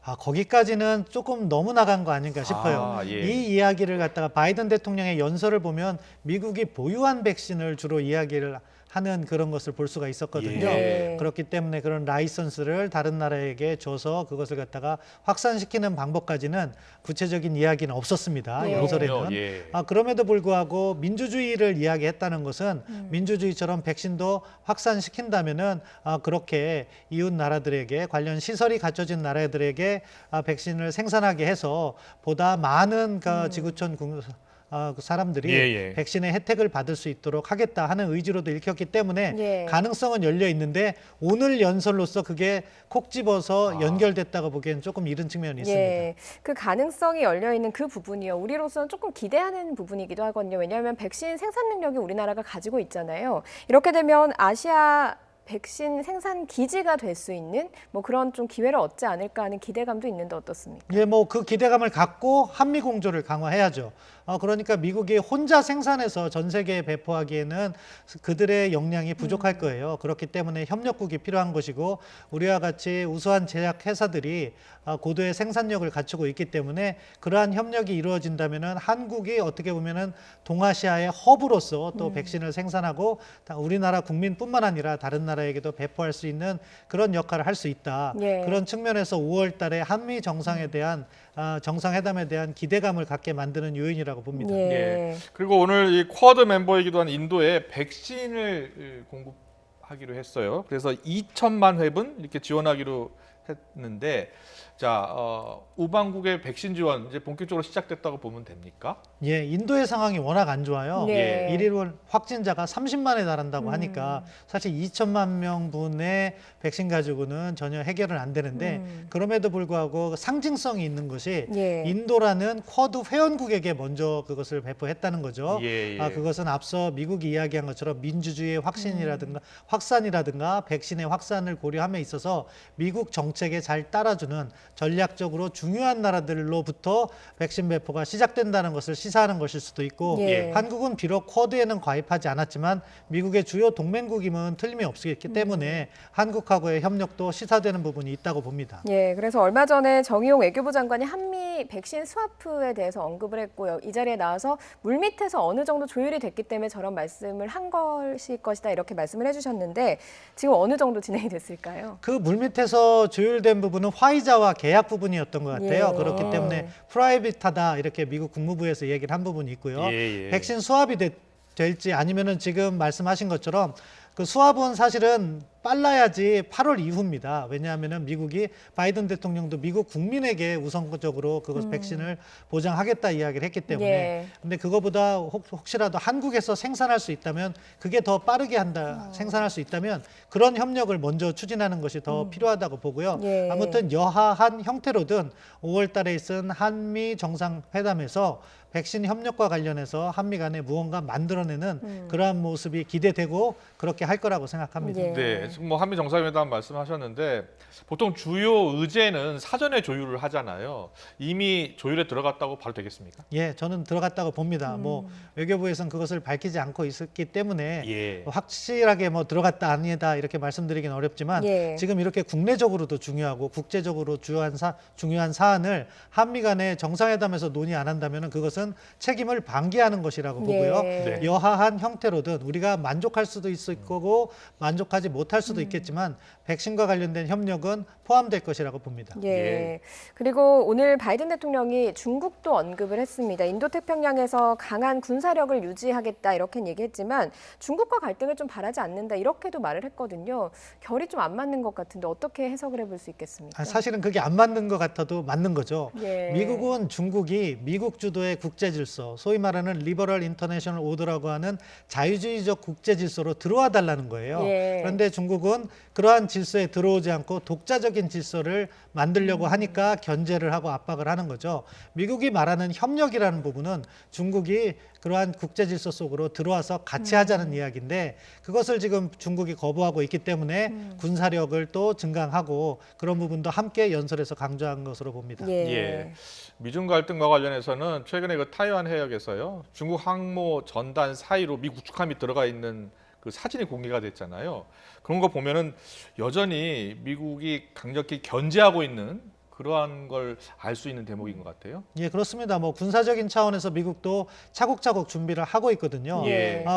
거기까지는 조금 너무 나간 거 아닌가 싶어요. 예. 이 이야기를 갖다가 바이든 대통령의 연설을 보면 미국이 보유한 백신을 주로 이야기를 하는 그런 것을 볼 수가 있었거든요. 예. 그렇기 때문에 그런 라이선스를 다른 나라에게 줘서 그것을 갖다가 확산시키는 방법까지는 구체적인 이야기는 없었습니다. 예. 연설에는. 예. 그럼에도 불구하고 민주주의를 이야기했다는 것은 민주주의처럼 백신도 확산시킨다면은 그렇게 이웃 나라들에게 관련 시설이 갖춰진 나라들에게 백신을 생산하게 해서 보다 많은 지구촌 그 사람들이 백신의 혜택을 받을 수 있도록 하겠다 하는 의지로도 읽혔기 때문에 가능성은 열려 있는데 오늘 연설로서 그게 콕 집어서 연결됐다고 보기에는 조금 이른 측면이 있습니다. 그 가능성이 열려 있는 그 부분이요. 우리로서는 조금 기대하는 부분이기도 하거든요. 왜냐하면 백신 생산 능력이 우리나라가 가지고 있잖아요. 이렇게 되면 아시아 백신 생산 기지가 될 수 있는 뭐 그런 좀 기회를 얻지 않을까 하는 기대감도 있는데 어떻습니까? 예, 뭐 그 기대감을 갖고 한미 공조를 강화해야죠. 그러니까 미국이 혼자 생산해서 전 세계에 배포하기에는 그들의 역량이 부족할 거예요. 그렇기 때문에 협력국이 필요한 것이고 우리와 같이 우수한 제약 회사들이 고도의 생산력을 갖추고 있기 때문에 그러한 협력이 이루어진다면은 한국이 어떻게 보면은 동아시아의 허브로서 또 백신을 생산하고 우리나라 국민뿐만 아니라 다른 나라에게도 배포할 수 있는 그런 역할을 할 수 있다. 그런 측면에서 5월 달에 한미 정상에 대한 정상회담에 대한 기대감을 갖게 만드는 요인이라고 봅니다. 예. 그리고 오늘 이 쿼드 멤버이기도 한 인도에 백신을 공급하기로 했어요. 그래서 2천만 회분 이렇게 지원하기로 했는데 자, 우방국의 백신 지원 이제 본격적으로 시작됐다고 보면 됩니까? 예, 인도의 상황이 워낙 안 좋아요. 네. 일일 확진자가 30만에 달한다고 하니까 사실 2천만 명분의 백신 가지고는 전혀 해결은 안 되는데 그럼에도 불구하고 상징성이 있는 것이 인도라는 쿼드 회원국에게 먼저 그것을 배포했다는 거죠. 그것은 앞서 미국이 이야기한 것처럼 민주주의의 확산이라든가 백신의 확산을 고려함에 있어서 미국 정책 정책에 잘 따라주는 전략적으로 중요한 나라들로부터 백신 배포가 시작된다는 것을 시사하는 것일 수도 있고 예. 한국은 비록 쿼드에는 가입하지 않았지만 미국의 주요 동맹국임은 틀림이 없기 때문에 한국하고의 협력도 시사되는 부분이 있다고 봅니다. 예, 그래서 얼마 전에 정의용 외교부 장관이 한미 백신 스와프에 대해서 언급을 했고요. 이 자리에 나와서 물밑에서 어느 정도 조율이 됐기 때문에 저런 말씀을 한 것일 것이다 이렇게 말씀을 해주셨는데 지금 어느 정도 진행이 됐을까요? 그 물밑에서 조율된 부분은 화이자와 계약 부분이었던 것 같아요. 예. 그렇기 때문에 프라이빗하다 이렇게 미국 국무부에서 얘기를 한 부분이 있고요. 백신 수합이 될지 아니면은 지금 말씀하신 것처럼 그 수합은 사실은 빨라야지 8월 이후입니다. 왜냐하면은 미국이 바이든 대통령도 미국 국민에게 우선적으로 그것 백신을 보장하겠다 이야기를 했기 때문에 예. 근데 그거보다 혹시라도 한국에서 생산할 수 있다면 그게 더 빠르게 생산할 수 있다면 그런 협력을 먼저 추진하는 것이 더 필요하다고 보고요. 예. 아무튼 여하한 형태로든 5월 달에 있은 한미 정상회담에서 백신 협력과 관련해서 한미 간에 무언가 만들어내는 그러한 모습이 기대되고 그렇게 할 거라고 생각합니다. 예. 네, 지금 뭐 한미 정상회담 말씀하셨는데 보통 주요 의제는 사전에 조율을 하잖아요. 이미 조율에 들어갔다고 봐도 되겠습니까? 예, 저는 들어갔다고 봅니다. 뭐 외교부에서는 그것을 밝히지 않고 있었기 때문에 확실하게 뭐 들어갔다 아니다 이렇게 말씀드리기는 어렵지만 지금 이렇게 국내적으로도 중요하고 국제적으로 중요한 사안을 한미 간의 정상회담에서 논의 안 한다면 그것은 책임을 방기하는 것이라고 보고요. 여하한 형태로든 우리가 만족할 수도 있을 거고 만족하지 못할 수도 있겠지만 백신과 관련된 협력은 포함될 것이라고 봅니다. 예. 그리고 오늘 바이든 대통령이 중국도 언급을 했습니다. 인도태평양에서 강한 군사력을 유지하겠다 이렇게 얘기했지만 중국과 갈등을 좀 바라지 않는다 이렇게도 말을 했거든요. 결이 좀 안 맞는 것 같은데 어떻게 해석을 해볼 수 있겠습니까? 사실은 그게 안 맞는 것 같아도 맞는 거죠. 예. 미국은 중국이 미국 주도의 국제 질서, 소위 말하는 리버럴 인터내셔널 오더라고 하는 자유주의적 국제 질서로 들어와 달라는 거예요. 그런데 중국은 그러한 질서에 들어오지 않고 독자적인 질서를 만들려고 하니까 견제를 하고 압박을 하는 거죠. 미국이 말하는 협력이라는 부분은 중국이 그러한 국제 질서 속으로 들어와서 같이 하자는 이야기인데 그것을 지금 중국이 거부하고 있기 때문에 군사력을 또 증강하고 그런 부분도 함께 연설에서 강조한 것으로 봅니다. 예. 미중 갈등과 관련해서는 최근에 그 타이완 해역에서요. 중국 항모 전단 사이로 미 구축함이 들어가 있는 그 사진이 공개가 됐잖아요. 그런 거 보면은 여전히 미국이 강력히 견제하고 있는 그러한 걸 알 수 있는 대목인 것 같아요. 예, 그렇습니다. 뭐 군사적인 차원에서 미국도 차곡차곡 준비를 하고 있거든요.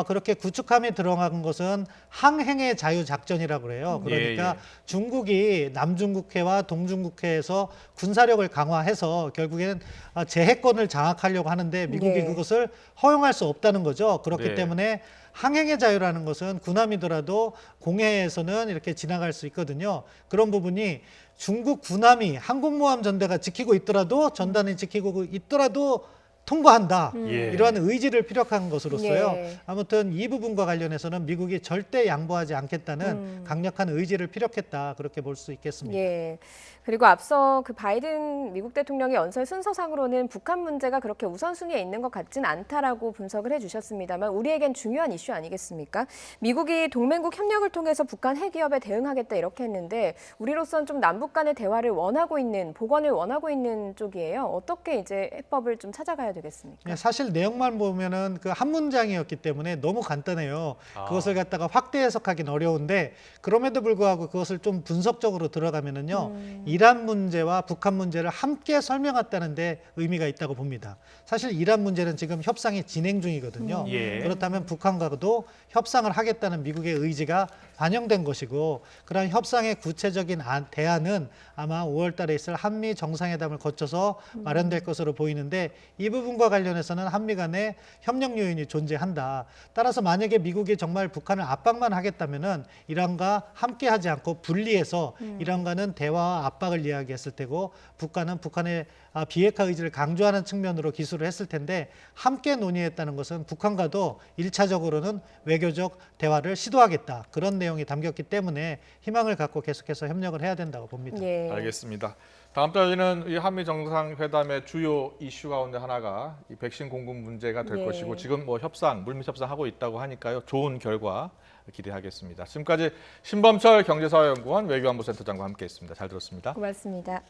그렇게 구축함이 들어간 것은 항행의 자유 작전이라고 그래요. 그러니까 중국이 남중국해와 동중국해에서 군사력을 강화해서 결국에는 제해권을 장악하려고 하는데 미국이 그것을 허용할 수 없다는 거죠. 그렇기 때문에 항행의 자유라는 것은 군함이더라도 공해에서는 이렇게 지나갈 수 있거든요. 그런 부분이 중국 군함이 항공모함 전대가 지키고 있더라도 전단이 지키고 있더라도 통과한다. 이러한 의지를 피력한 것으로서요. 아무튼 이 부분과 관련해서는 미국이 절대 양보하지 않겠다는 강력한 의지를 피력했다. 그렇게 볼 수 있겠습니다. 그리고 앞서 그 바이든 미국 대통령의 연설 순서상으로는 북한 문제가 그렇게 우선순위에 있는 것 같진 않다라고 분석을 해주셨습니다만 우리에겐 중요한 이슈 아니겠습니까? 미국이 동맹국 협력을 통해서 북한 핵위협에 대응하겠다 이렇게 했는데 우리로서는 좀 남북 간의 대화를 원하고 있는, 복원을 원하고 있는 쪽이에요. 어떻게 이제 해법을 좀 찾아가야 되겠습니까? 사실 내용만 보면은 그 한 문장이었기 때문에 너무 간단해요. 그것을 갖다가 확대 해석하기는 어려운데 그럼에도 불구하고 그것을 좀 분석적으로 들어가면은요. 이란 문제와 북한 문제를 함께 설명했다는 데 의미가 있다고 봅니다. 사실 이란 문제는 지금 협상이 진행 중이거든요. 그렇다면 북한과도 협상을 하겠다는 미국의 의지가 반영된 것이고 그런 협상의 구체적인 대안은 아마 5월 달에 있을 한미 정상회담을 거쳐서 마련될 것으로 보이는데 이 부분과 관련해서는 한미 간에 협력 요인이 존재한다. 따라서 만약에 미국이 정말 북한을 압박만 하겠다면은 이란과 함께 하지 않고 분리해서 이란과는 대화와 압박을 이야기했을 테고 북한은 북한의 비핵화 의지를 강조하는 측면으로 기술을 했을 텐데 함께 논의했다는 것은 북한과도 1차적으로는 외교적 대화를 시도하겠다. 그런 내용이 담겼기 때문에 희망을 갖고 계속해서 협력을 해야 된다고 봅니다. 알겠습니다. 다음 달에는 이 한미 정상회담의 주요 이슈 가운데 하나가 이 백신 공급 문제가 될 것이고 지금 뭐 협상, 물밑 협상하고 있다고 하니까요. 좋은 결과 기대하겠습니다. 지금까지 신범철 경제사회연구원 외교안보센터장과 함께했습니다. 잘 들었습니다. 고맙습니다.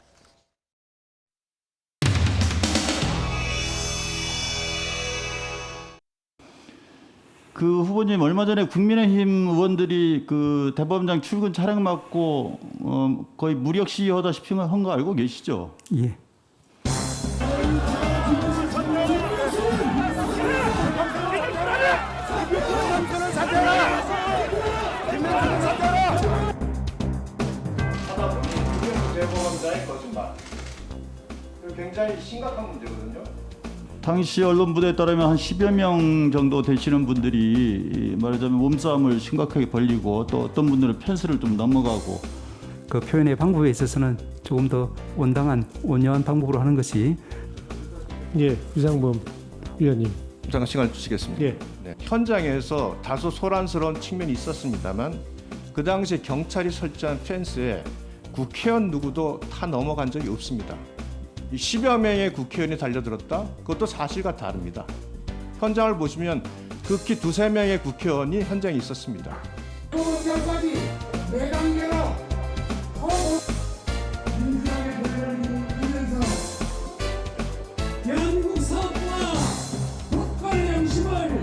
그 후보님 얼마 전에 국민의힘 의원들이 그 대법원장 출근 차량 맞고 거의 무력 시위하다시피 한 거 알고 계시죠? 예. 대법원장의 거짓말. 굉장히 심각한 문제거든요. 당시 언론 보도에 따르면 한 10여 명 정도 되시는 분들이 말하자면 몸싸움을 심각하게 벌이고 또 어떤 분들은 펜스를 좀 넘어가고 그 표현의 방법에 있어서는 조금 더 온당한 온유한 방법으로 하는 것이 예, 유상범 위원님. 잠깐 시간을 주시겠습니다. 예. 네. 현장에서 다소 소란스러운 측면이 있었습니다만 그 당시에 경찰이 설치한 펜스에 국회의원 누구도 타 넘어간 적이 없습니다. 10여 명의 국회의원이 달려들었다? 그것도 사실과 다릅니다. 현장을 보시면 극히 2~3명의 국회의원이 현장에 있었습니다. 대한민국 사업부와 국가의 양심을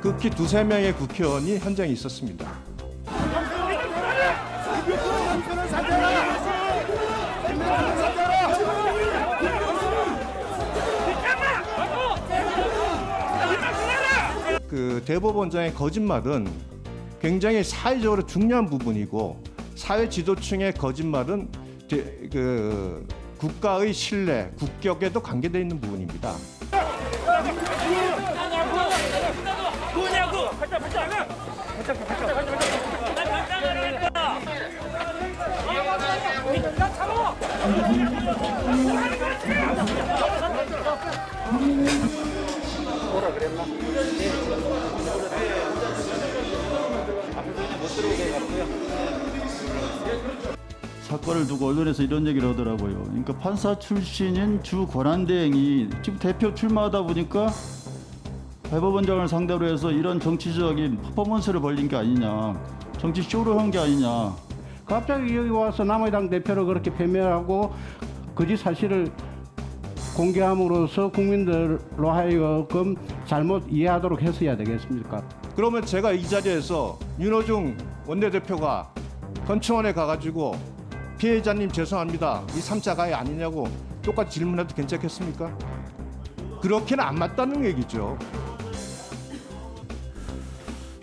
극히 2~3명의 국회의원이 현장에 있었습니다. 그 대법원장의 거짓말은 굉장히 사회적으로 중요한 부분이고 사회 지도층의 거짓말은 그 국가의 신뢰, 국격에도 관계되어 있는 부분입니다. 뭐라 그랬나? 사건을 두고 언론에서 이런 얘기를 하더라고요. 그러니까 판사 출신인 주 권한대행이 지금 대표 출마하다 보니까 대법원장을 상대로 해서 이런 정치적인 퍼포먼스를 벌린 게 아니냐, 정치 쇼를 한 게 아니냐. 갑자기 여기 와서 남의당 대표로 그렇게 변명하고 거짓 사실을 공개함으로써 국민들로 하여금 잘못 이해하도록 했어야 되겠습니까? 그러면 제가 이 자리에서 윤호중 원내대표가 건축원에 가가지고 피해자님 죄송합니다. 이 3자 가해 아니냐고 똑같이 질문해도 괜찮겠습니까? 그렇게는 안 맞다는 얘기죠.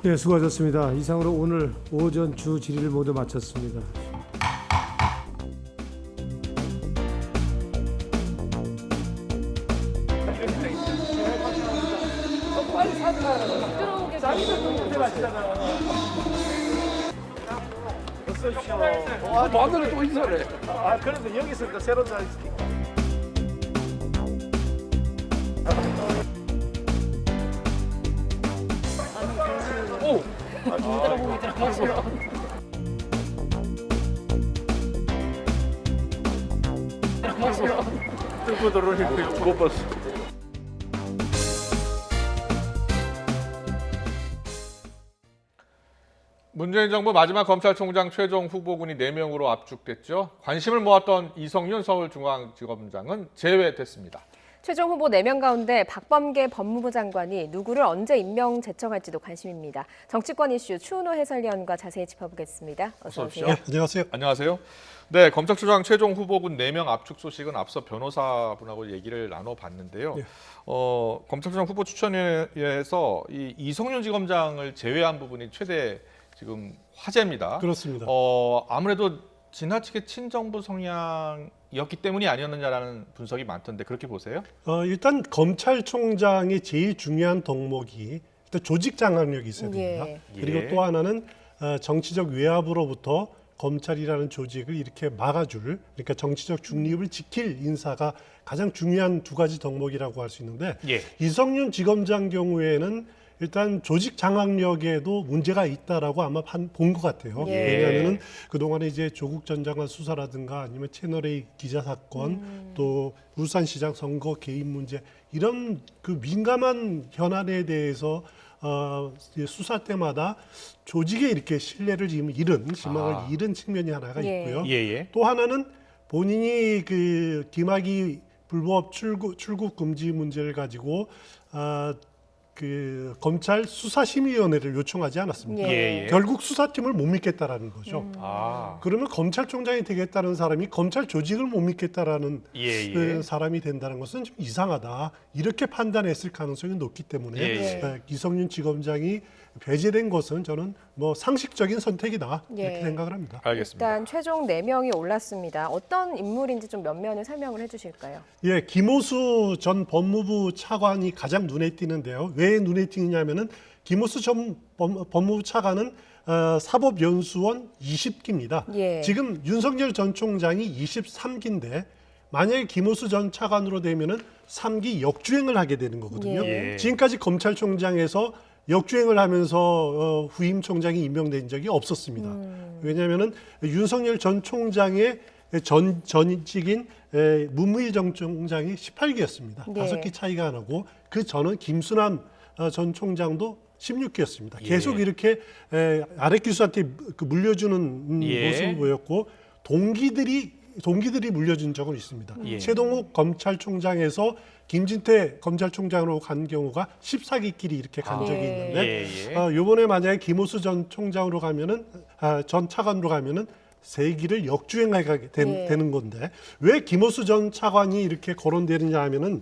네, 수고하셨습니다. 이상으로 오늘 오전 주 질의를 모두 마쳤습니다. 마늘을 또 있어래. 아, 그래서 여기서 새로운 자리 있으니까. 오! 힘들어 보이더라고요. 뚫고 들어오니까 못 봤어. 문재인 정부 마지막 검찰총장 최종 후보군이 4명으로 압축됐죠. 관심을 모았던 이성윤 서울중앙지검장은 제외됐습니다. 최종 후보 4명 가운데 박범계 법무부 장관이 누구를 언제 임명 제청할지도 관심입니다. 정치권 이슈 추은호 해설위원과 자세히 짚어보겠습니다. 어서 오세요. 네, 안녕하세요. 안녕하세요. 네, 검찰총장 최종 후보군 4명 압축 소식은 앞서 변호사분하고 얘기를 나눠봤는데요. 네. 검찰총장 후보 추천위에서 이 이성윤 지검장을 제외한 부분이 최대 지금 화제입니다. 그렇습니다. 아무래도 지나치게 친정부 성향이었기 때문이 아니었느냐라는 분석이 많던데 그렇게 보세요? 일단 검찰총장의 제일 중요한 덕목이 일단 조직 장악력이 있어야 됩니다. 예. 그리고 예. 또 하나는 정치적 외압으로부터 검찰이라는 조직을 이렇게 막아줄, 그러니까 정치적 중립을 지킬 인사가 가장 중요한 두 가지 덕목이라고 할 수 있는데 예. 이성윤 지검장 경우에는 일단 조직 장악력에도 문제가 있다라고 아마 본 것 같아요. 예. 왜냐하면은 그동안에 이제 조국 전 장관 수사라든가 아니면 채널A 기자 사건, 또 울산시장 선거 개입 문제 이런 그 민감한 현안에 대해서 수사 때마다 조직에 이렇게 신뢰를 지금 희망을 잃은 측면이 하나가 예. 있고요. 예. 또 하나는 본인이 그 김학의 불법 출국 금지 문제를 가지고 그 검찰 수사심의위원회를 요청하지 않았습니까? 예. 결국 수사팀을 못 믿겠다라는 거죠. 그러면 검찰총장이 되겠다는 사람이 검찰 조직을 못 믿겠다라는 그 사람이 된다는 것은 좀 이상하다. 이렇게 판단했을 가능성이 높기 때문에 이성윤 지검장이 배제된 것은 저는 뭐 상식적인 선택이다 이렇게 생각을 합니다. 알겠습니다. 일단 최종 4명이 올랐습니다. 어떤 인물인지 좀 면면을 설명을 해주실까요? 예, 김오수 전 법무부 차관이 가장 눈에 띄는데요. 왜 눈에 띄느냐면은 김오수 전 법무부 차관은 사법연수원 20기입니다. 예. 지금 윤석열 전 총장이 23기인데 만약에 김오수 전 차관으로 되면은 3기 역주행을 하게 되는 거거든요. 예. 지금까지 검찰총장에서 역주행을 하면서 후임 총장이 임명된 적이 없었습니다. 왜냐하면은 윤석열 전 총장의 전직인 문무일 전 총장이 18기였습니다. 네. 5기 차이가 나고 그 전은 김수남 전 총장도 16기였습니다. 계속 이렇게 아래 기수한테 물려주는 모습을 보였고 동기들이 물려준 적은 있습니다. 최동욱 검찰총장에서 김진태 검찰총장으로 간 경우가 14기끼리 이렇게 간 적이 있는데 이번에 만약에 김오수 전 총장으로 가면은 전 차관으로 가면은 3기를 역주행하게 되는 건데 왜 김오수 전 차관이 이렇게 거론되느냐 하면은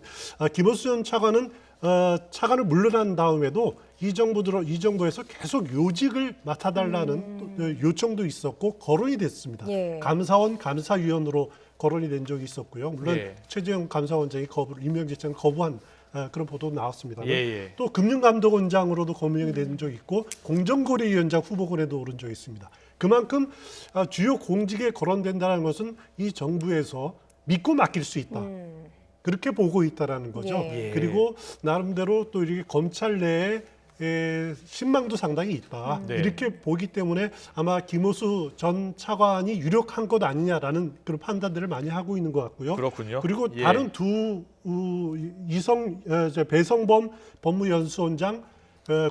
김오수 전 차관은 차관을 물러난 다음에도 이 정부에서 계속 요직을 맡아달라는 요청도 있었고 거론이 됐습니다. 감사원 감사위원으로 거론이 된 적이 있었고요. 물론 최재형 감사원장이 임명 제청을 거부한 그런 보도 나왔습니다. 또 금융감독원장으로도 거명이 된 적이 있고 공정거래위원장 후보군에도 오른 적이 있습니다. 그만큼 주요 공직에 거론된다는 것은 이 정부에서 믿고 맡길 수 있다. 그렇게 보고 있다라는 거죠. 그리고 나름대로 또 이렇게 검찰 내에 신망도 상당히 있다. 이렇게 보기 때문에 아마 김오수 전 차관이 유력한 것 아니냐라는 그런 판단들을 많이 하고 있는 것 같고요. 그렇군요. 그리고 다른 배성범 법무연수원장,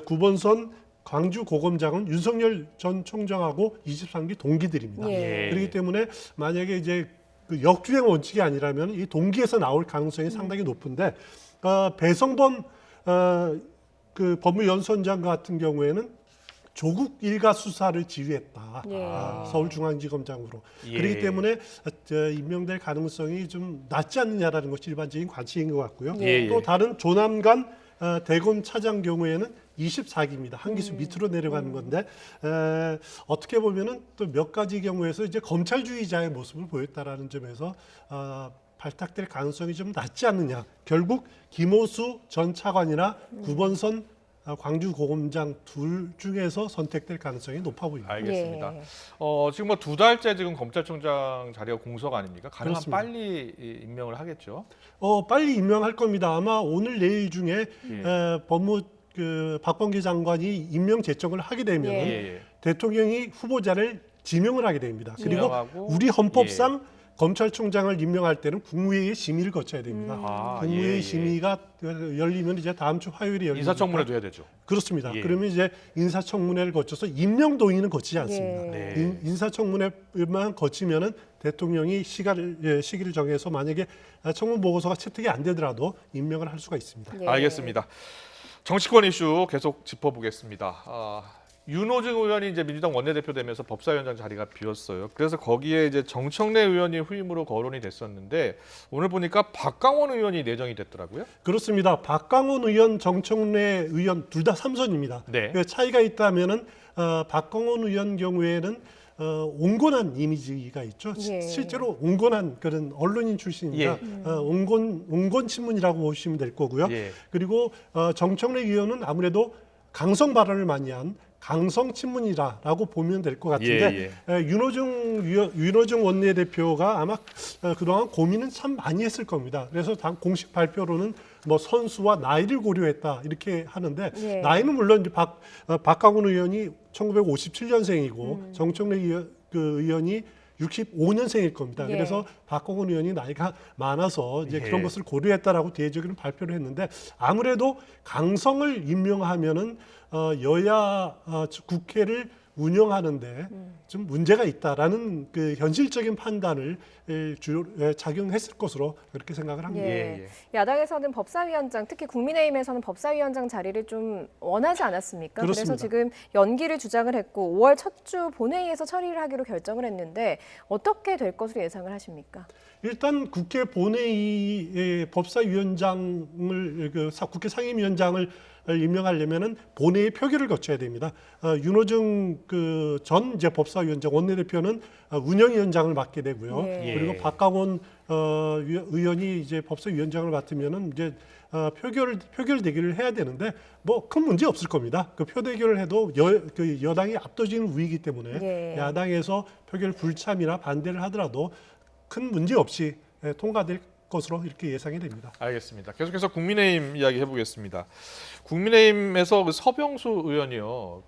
구본선 광주고검장은 윤석열 전 총장하고 23기 동기들입니다. 그렇기 때문에 만약에 이제 그 역주행 원칙이 아니라면 이 동기에서 나올 가능성이 상당히 높은데 배성범 그 법무연수원장 같은 경우에는 조국 일가 수사를 지휘했다. 서울중앙지검장으로. 그렇기 때문에 임명될 가능성이 좀 낮지 않느냐라는 것이 일반적인 관측인 것 같고요. 또 다른 조남관 대검 차장 경우에는 24기입니다. 한 기수 밑으로 내려가는 건데 어떻게 보면은 또 몇 가지 경우에서 이제 검찰주의자의 모습을 보였다라는 점에서 발탁될 가능성이 좀 낮지 않느냐. 결국 김오수 전 차관이나 구본선 광주고검장 둘 중에서 선택될 가능성이 높아 보입니다. 알겠습니다. 지금 뭐 2달째 지금 검찰총장 자리가 공석 아닙니까? 가능한 그렇습니다. 빨리 임명을 하겠죠? 빨리 임명할 겁니다. 아마 오늘 내일 중에 박범계 장관이 임명 제청을 하게 되면 대통령이 후보자를 지명을 하게 됩니다. 그리고 우리 헌법상 검찰총장을 임명할 때는 국무회의 심의를 거쳐야 됩니다. 국무회의 심의가 열리면 이제 다음 주 화요일에 열립니다. 인사청문회도 해야 되죠. 그렇습니다. 그러면 이제 인사청문회를 거쳐서 임명 동의는 거치지 않습니다. 인사청문회만 거치면은 대통령이 시기를 정해서 만약에 청문 보고서가 채택이 안 되더라도 임명을 할 수가 있습니다. 알겠습니다. 정치권 이슈 계속 짚어보겠습니다. 윤호중 의원이 이제 민주당 원내대표 되면서 법사위원장 자리가 비었어요. 그래서 거기에 이제 정청래 의원이 후임으로 거론이 됐었는데 오늘 보니까 박강원 의원이 내정이 됐더라고요. 그렇습니다. 박강원 의원, 정청래 의원 둘 다 3선입니다. 그 차이가 있다면은 박강원 의원 경우에는 온건한 이미지가 있죠. 실제로 온건한 그런 언론인 출신입니다. 온건 신문이라고 보시면 될 거고요. 그리고 정청래 의원은 아무래도 강성 발언을 많이 한 강성 친문이라고 보면 될 것 같은데 윤호중 원내대표가 아마 그동안 고민은 참 많이 했을 겁니다. 그래서 당 공식 발표로는 뭐 선수와 나이를 고려했다 이렇게 하는데 나이는 물론 이제 박강원 의원이 1957년생이고 정청래 의원이 65년생일 겁니다. 그래서 박광원 의원이 나이가 많아서 이제 그런 것을 고려했다라고 대외적으로 발표를 했는데 아무래도 강성을 임명하면은 여야 국회를 운영하는데 좀 문제가 있다라는 그 현실적인 판단을 작용했을 것으로 그렇게 생각을 합니다. 야당에서는 법사위원장, 특히 국민의힘에서는 법사위원장 자리를 좀 원하지 않았습니까? 그렇습니다. 그래서 지금 연기를 주장을 했고 5월 첫 주 본회의에서 처리를 하기로 결정을 했는데 어떻게 될 것으로 예상을 하십니까? 일단 국회 본회의의 법사위원장을 국회 상임위원장을 임명하려면은 본회의 표결을 거쳐야 됩니다. 윤호중 전 이제 법사위원장 원내대표는 운영위원장을 맡게 되고요. 그리고 박강원 의원이 이제 법사위원장을 맡으면은 이제 표결 대결을 해야 되는데 뭐 큰 문제 없을 겁니다. 그 표대결을 해도 여당이 압도적인 우위이기 때문에 야당에서 표결 불참이나 반대를 하더라도 큰 문제 없이 통과될 것으로 이렇게 예상이 됩니다. 알겠습니다. 계속해서 국민의힘 이야기 해보겠습니다. 국민의힘에서 그 서병수 의원이요,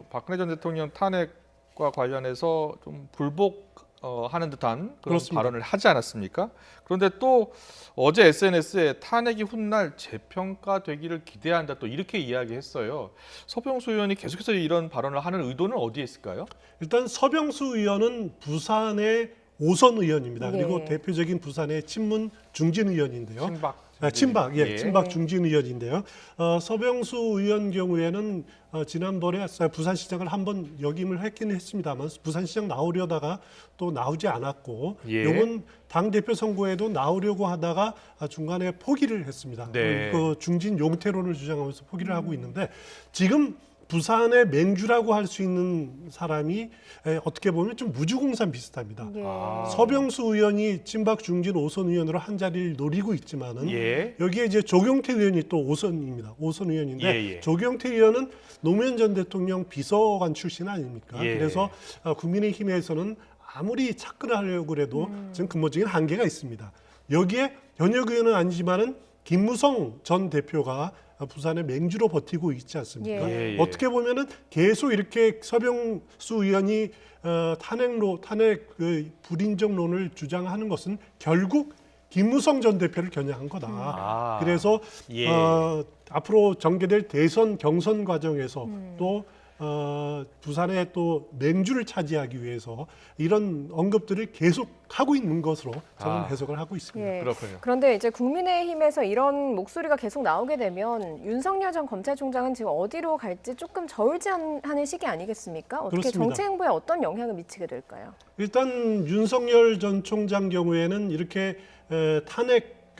박근혜 전 대통령 탄핵과 관련해서 좀 불복하는 듯한 그런 그렇습니다. 발언을 하지 않았습니까? 그런데 또 어제 SNS에 탄핵이 훗날 재평가되기를 기대한다 또 이렇게 이야기했어요. 서병수 의원이 계속해서 이런 발언을 하는 의도는 어디에 있을까요? 일단 서병수 의원은 부산의 5선 의원입니다. 그리고 대표적인 부산의 친문 중진 의원인데요. 친박 중진 의원인데요. 서병수 의원 경우에는 지난번에 부산시장을 한번 역임을 했긴 했습니다만 부산시장 나오려다가 또 나오지 않았고 이번 당대표 선거에도 나오려고 하다가 중간에 포기를 했습니다. 그 중진 용태론을 주장하면서 포기를 하고 있는데 지금 부산의 맹주라고 할 수 있는 사람이 어떻게 보면 좀 무주공산 비슷합니다. 서병수 의원이 친박 중진 5선 의원으로 한 자리를 노리고 있지만은 여기에 이제 조경태 의원이 또 5선입니다. 5선 의원인데 조경태 의원은 노무현 전 대통령 비서관 출신 아닙니까? 그래서 국민의힘에서는 아무리 착근하려고 해도 지금 근본적인 한계가 있습니다. 여기에 현역 의원은 아니지만은 김무성 전 대표가 부산의 맹주로 버티고 있지 않습니까? 어떻게 보면은 계속 이렇게 서병수 의원이 탄핵 불인정론을 주장하는 것은 결국 김무성 전 대표를 겨냥한 거다. 그래서 앞으로 전개될 대선 경선 과정에서 또 부산의 또 맹주를 차지하기 위해서 이런 언급들을 계속 하고 있는 것으로 저는 해석을 하고 있습니다. 그렇군요. 그런데 이제 국민의힘에서 이런 목소리가 계속 나오게 되면 윤석열 전 검찰총장은 지금 어디로 갈지 조금 저울질하는 시기 아니겠습니까? 어떻게 그렇습니다. 정치 행보에 어떤 영향을 미치게 될까요? 일단 윤석열 전 총장 경우에는 이렇게 탄핵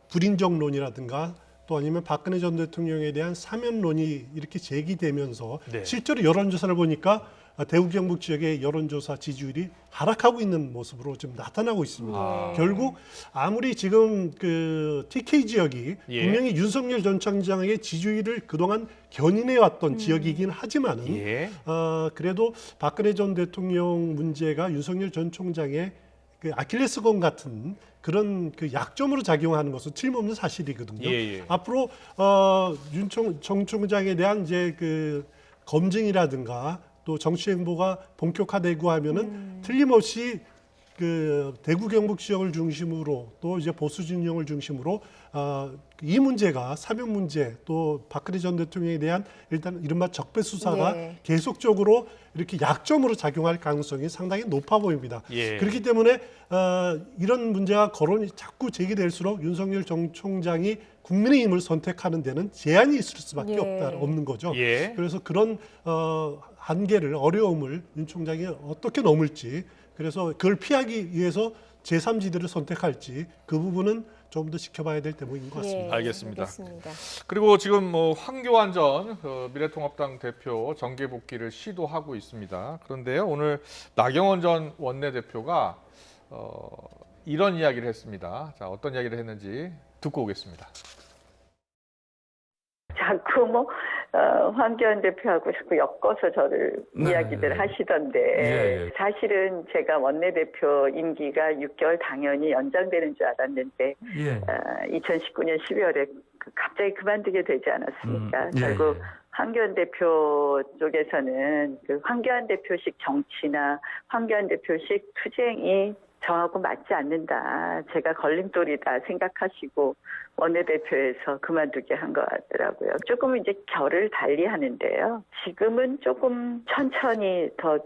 불인정론이라든가 또 아니면 박근혜 전 대통령에 대한 사면론이 이렇게 제기되면서 실제로 여론조사를 보니까 대구 경북 지역의 여론조사 지지율이 하락하고 있는 모습으로 좀 나타나고 있습니다. 결국 아무리 지금 그 TK 지역이 분명히 윤석열 전 총장의 지지율을 그동안 견인해 왔던 지역이긴 하지만은 그래도 박근혜 전 대통령 문제가 윤석열 전 총장의 그 아킬레스건 같은 그런 그 약점으로 작용하는 것은 틀림없는 사실이거든요. 앞으로 윤 전 총장에 대한 이제 그 검증이라든가 또 정치 행보가 본격화되고 하면은 틀림없이 그 대구 경북 지역을 중심으로 또 이제 보수 진영을 중심으로 이 문제가 사면 문제 또 박근혜 전 대통령에 대한 일단 이른바 적폐 수사가 계속적으로 이렇게 약점으로 작용할 가능성이 상당히 높아 보입니다. 그렇기 때문에 이런 문제가 거론이 자꾸 제기될수록 윤석열 전 총장이 국민의힘을 선택하는 데는 제한이 있을 수밖에 없는 거죠. 그래서 그런 한계를 어려움을 윤 총장이 어떻게 넘을지 그래서 그걸 피하기 위해서 제3지대를 선택할지 그 부분은 좀 더 지켜봐야 될 대목인 것 같습니다. 알겠습니다. 그리고 지금 뭐 황교안 전 미래통합당 대표 정계 복귀를 시도하고 있습니다. 그런데요, 오늘 나경원 전 원내대표가 이런 이야기를 했습니다. 자, 어떤 이야기를 했는지 듣고 오겠습니다. 자꾸 뭐 황교안 대표하고 자꾸 엮어서 저를 이야기들 하시던데 사실은 제가 원내대표 임기가 6개월 당연히 연장되는 줄 알았는데 2019년 12월에 갑자기 그만두게 되지 않았습니까? 결국 황교안 대표 쪽에서는 그 황교안 대표식 정치나 황교안 대표식 투쟁이 저하고 맞지 않는다. 제가 걸림돌이다 생각하시고 원내대표에서 그만두게 한 것 같더라고요. 조금 이제 결을 달리 하는데요. 지금은 조금 천천히 더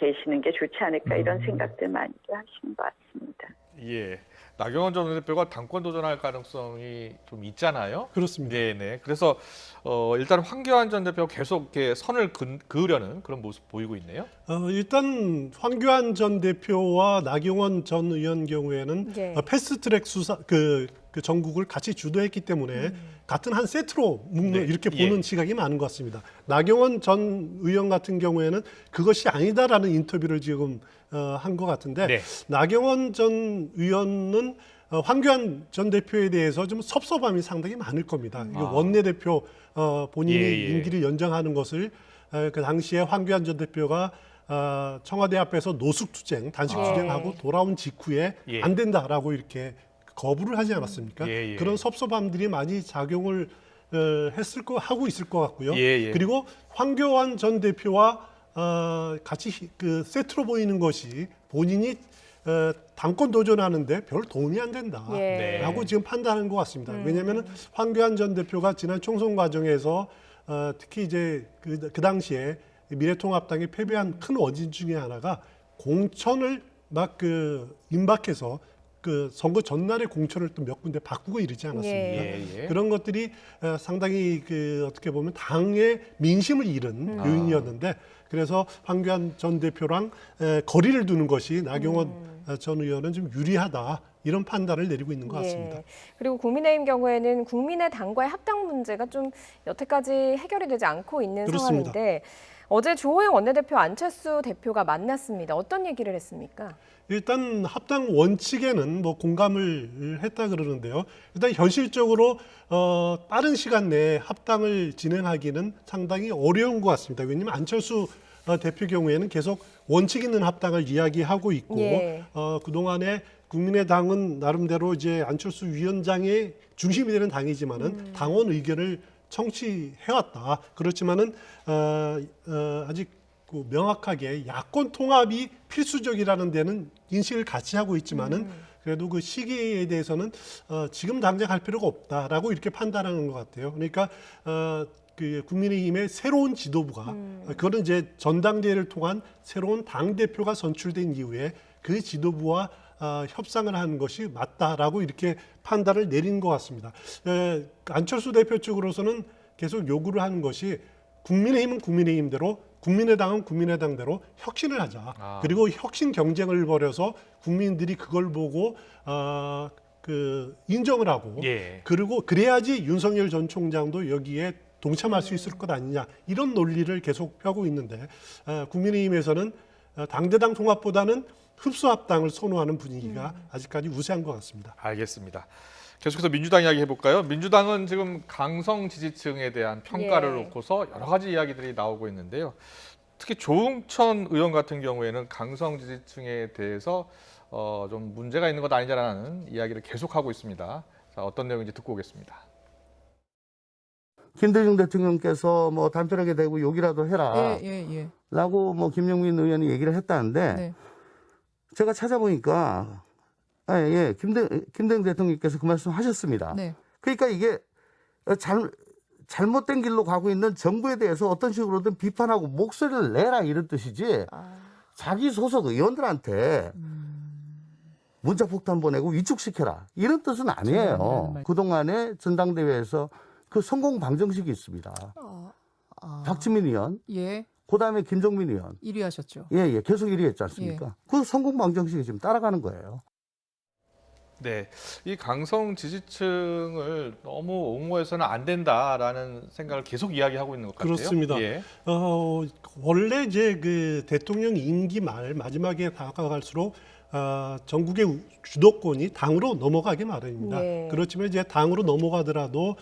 계시는 게 좋지 않을까 이런 생각들 많이 하시는 것 같습니다. 예. 나경원 전 원내대표가 당권 도전할 가능성이 좀 있잖아요. 그렇습니다. 네네. 그래서 일단 황교안 전 대표가 계속 이렇게 선을 그으려는 그런 모습 보이고 있네요. 일단 황교안 전 대표와 나경원 전 의원 경우에는 패스트트랙 수사 그 전국을 같이 주도했기 때문에 같은 한 세트로 묶는 이렇게 보는 시각이 많은 것 같습니다. 나경원 전 의원 같은 경우에는 그것이 아니다라는 인터뷰를 지금 한 것 같은데 나경원 전 의원은 황교안 전 대표에 대해서 좀 섭섭함이 상당히 많을 겁니다. 원내대표 본인이 임기를 연장하는 것을 그 당시에 황교안 전 대표가 청와대 앞에서 노숙투쟁, 단식투쟁하고 돌아온 직후에 안 된다라고 이렇게 거부를 하지 않았습니까? 그런 섭섭함들이 많이 작용을 하고 있을 것 같고요. 그리고 황교안 전 대표와 같이 그 세트로 보이는 것이 본인이 당권 도전하는데 별 도움이 안 된다라고 지금 판단한 것 같습니다. 왜냐하면 황교안 전 대표가 지난 총선 과정에서 특히 이제 그 당시에 미래통합당이 패배한 큰 원인 중에 하나가 공천을 막 임박해서 그 선거 전날에 공천을 또 몇 군데 바꾸고 이러지 않았습니까? 그런 것들이 상당히 어떻게 보면 당의 민심을 잃은 요인이었는데 그래서 황교안 전 대표랑 거리를 두는 것이 나경원 전 의원은 좀 유리하다. 이런 판단을 내리고 있는 것 같습니다. 그리고 국민의힘 경우에는 국민의당과의 합당 문제가 좀 여태까지 해결이 되지 않고 있는 상황인데 어제 주호영 원내대표 안철수 대표가 만났습니다. 어떤 얘기를 했습니까? 일단 합당 원칙에는 뭐 공감을 했다 그러는데요. 일단 현실적으로 빠른 시간 내에 합당을 진행하기는 상당히 어려운 것 같습니다. 왜냐하면 안철수 대표 경우에는 계속 원칙 있는 합당을 이야기하고 있고 그동안에 국민의당은 나름대로 이제 안철수 위원장의 중심이 되는 당이지만은 당원 의견을 청취해왔다. 그렇지만은 아직 명확하게 야권 통합이 필수적이라는 데는 인식을 같이 하고 있지만은 그래도 그 시기에 대해서는 지금 당장 할 필요가 없다라고 이렇게 판단하는 것 같아요. 그러니까 그 국민의힘의 새로운 지도부가 그거는 이제 전당대회를 통한 새로운 당 대표가 선출된 이후에 그 지도부와 협상을 하는 것이 맞다라고 이렇게 판단을 내린 것 같습니다. 안철수 대표 쪽으로서는 계속 요구를 하는 것이 국민의힘은 국민의힘대로 국민의당은 국민의당대로 혁신을 하자. 그리고 혁신 경쟁을 벌여서 국민들이 그걸 보고 인정을 하고 그리고 그래야지 윤석열 전 총장도 여기에 동참할 수 있을 것 아니냐 이런 논리를 계속 펴고 있는데 국민의힘에서는 당대당 통합보다는 흡수합당을 선호하는 분위기가 아직까지 우세한 것 같습니다. 알겠습니다. 계속해서 민주당 이야기 해볼까요? 민주당은 지금 강성 지지층에 대한 평가를 놓고서 여러 가지 이야기들이 나오고 있는데요. 특히 조응천 의원 같은 경우에는 강성 지지층에 대해서 좀 문제가 있는 것 아니냐라는 이야기를 계속하고 있습니다. 자, 어떤 내용인지 듣고 오겠습니다. 김대중 대통령께서 뭐 단편하게 되고 욕이라도 해라 라고 뭐 김영민 의원이 얘기를 했다는데 제가 찾아보니까 김대중 대통령께서 그 말씀 하셨습니다. 그러니까 이게 잘못된 길로 가고 있는 정부에 대해서 어떤 식으로든 비판하고 목소리를 내라 이런 뜻이지 자기 소속 의원들한테 문자폭탄 보내고 위축시켜라 이런 뜻은 아니에요. 그동안에 전당대회에서 그 성공 방정식이 있습니다. 박지민 의원, 그다음에 김종민 의원 1위 하셨죠. 계속 1위 했지 않습니까? 그 성공 방정식이 지금 따라가는 거예요. 네, 이 강성 지지층을 너무 옹호해서는 안 된다라는 생각을 계속 이야기하고 있는 것 같아요. 그렇습니다. 원래 이제 그 대통령 임기 말 마지막에 다가갈수록 전국의 주도권이 당으로 넘어가기 마련입니다. 네. 그렇지만 이제 당으로 넘어가더라도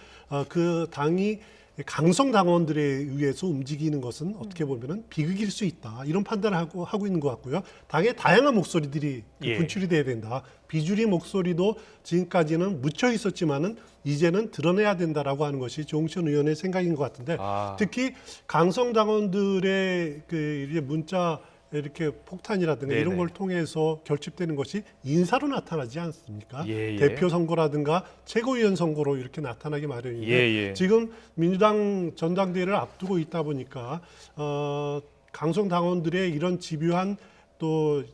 그 당이 강성 당원들에 의해서 움직이는 것은 어떻게 보면은 비극일 수 있다. 이런 판단을 하고 있는 것 같고요. 당의 다양한 목소리들이 분출이 돼야 된다. 비주류 목소리도 지금까지는 묻혀 있었지만은 이제는 드러내야 된다라고 하는 것이 조홍천 의원의 생각인 것 같은데 특히 강성 당원들의 그 이제 문자 이렇게 폭탄이라든가 네네. 이런 걸 통해서 결집되는 것이 인사로 나타나지 않습니까? 예. 대표 선거라든가 최고위원 선거로 이렇게 나타나기 마련인데 예. 지금 민주당 전당대회를 앞두고 있다 보니까 강성 당원들의 이런 집요한 또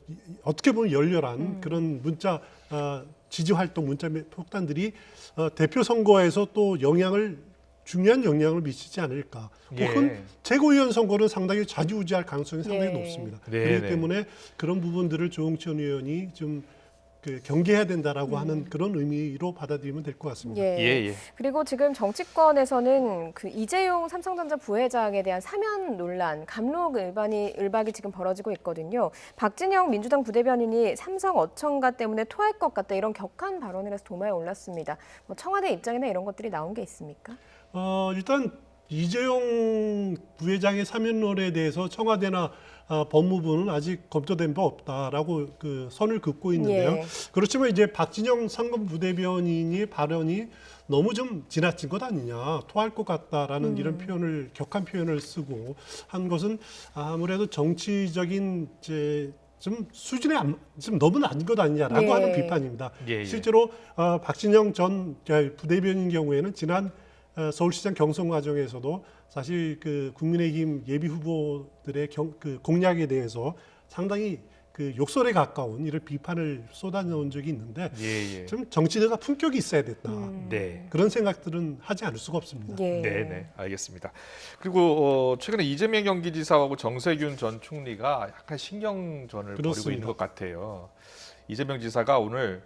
어떻게 보면 열렬한 그런 문자 지지 활동, 문자 폭탄들이 대표 선거에서 또 중요한 영향을 미치지 않을까. 혹은 최고위원 선거는 상당히 좌지우지할 가능성이 상당히 높습니다. 그렇기 때문에 그런 부분들을 조홍천 의원이 좀 경계해야 된다라고 하는 그런 의미로 받아들이면 될 것 같습니다. 그리고 지금 정치권에서는 그 이재용 삼성전자 부회장에 대한 사면 논란, 감록 을박이 지금 벌어지고 있거든요. 박진영 민주당 부대변인이 삼성 어청가 때문에 토할 것 같다 이런 격한 발언을 해서 도마에 올랐습니다. 뭐 청와대 입장이나 이런 것들이 나온 게 있습니까? 일단 이재용 부회장의 사면론에 대해서 청와대나 법무부는 아직 검토된 바 없다라고 그 선을 긋고 있는데요. 그렇지만 이제 박진영 상금 부대변인의 발언이 너무 좀 지나친 것 아니냐, 토할 것 같다라는 이런 표현을 격한 표현을 쓰고 한 것은 아무래도 정치적인 좀 수준에 좀 너무 낮은 것 아니냐라고 하는 비판입니다. 실제로 박진영 전 부대변인 경우에는 지난 서울시장 경선 과정에서도 사실 그 국민의힘 예비 후보들의 그 공약에 대해서 상당히 그 욕설에 가까운 이런 비판을 쏟아내온 적이 있는데 좀 정치대가 품격이 있어야 됐다. 그런 생각들은 하지 않을 수가 없습니다. 네, 알겠습니다. 그리고 최근에 이재명 경기지사하고 정세균 전 총리가 약간 신경전을 벌이고 있는 것 같아요. 이재명 지사가 오늘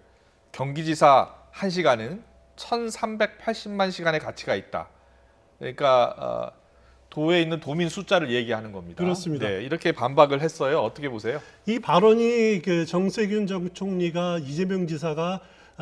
경기지사 1시간은 1,380만 시간의 가치가 있다. 그러니까 도에 있는 도민 숫자를 얘기하는 겁니다. 그렇습니다. 이렇게 반박을 했어요. 어떻게 보세요? 이 발언이 그 정세균 전 총리가 이재명 지사가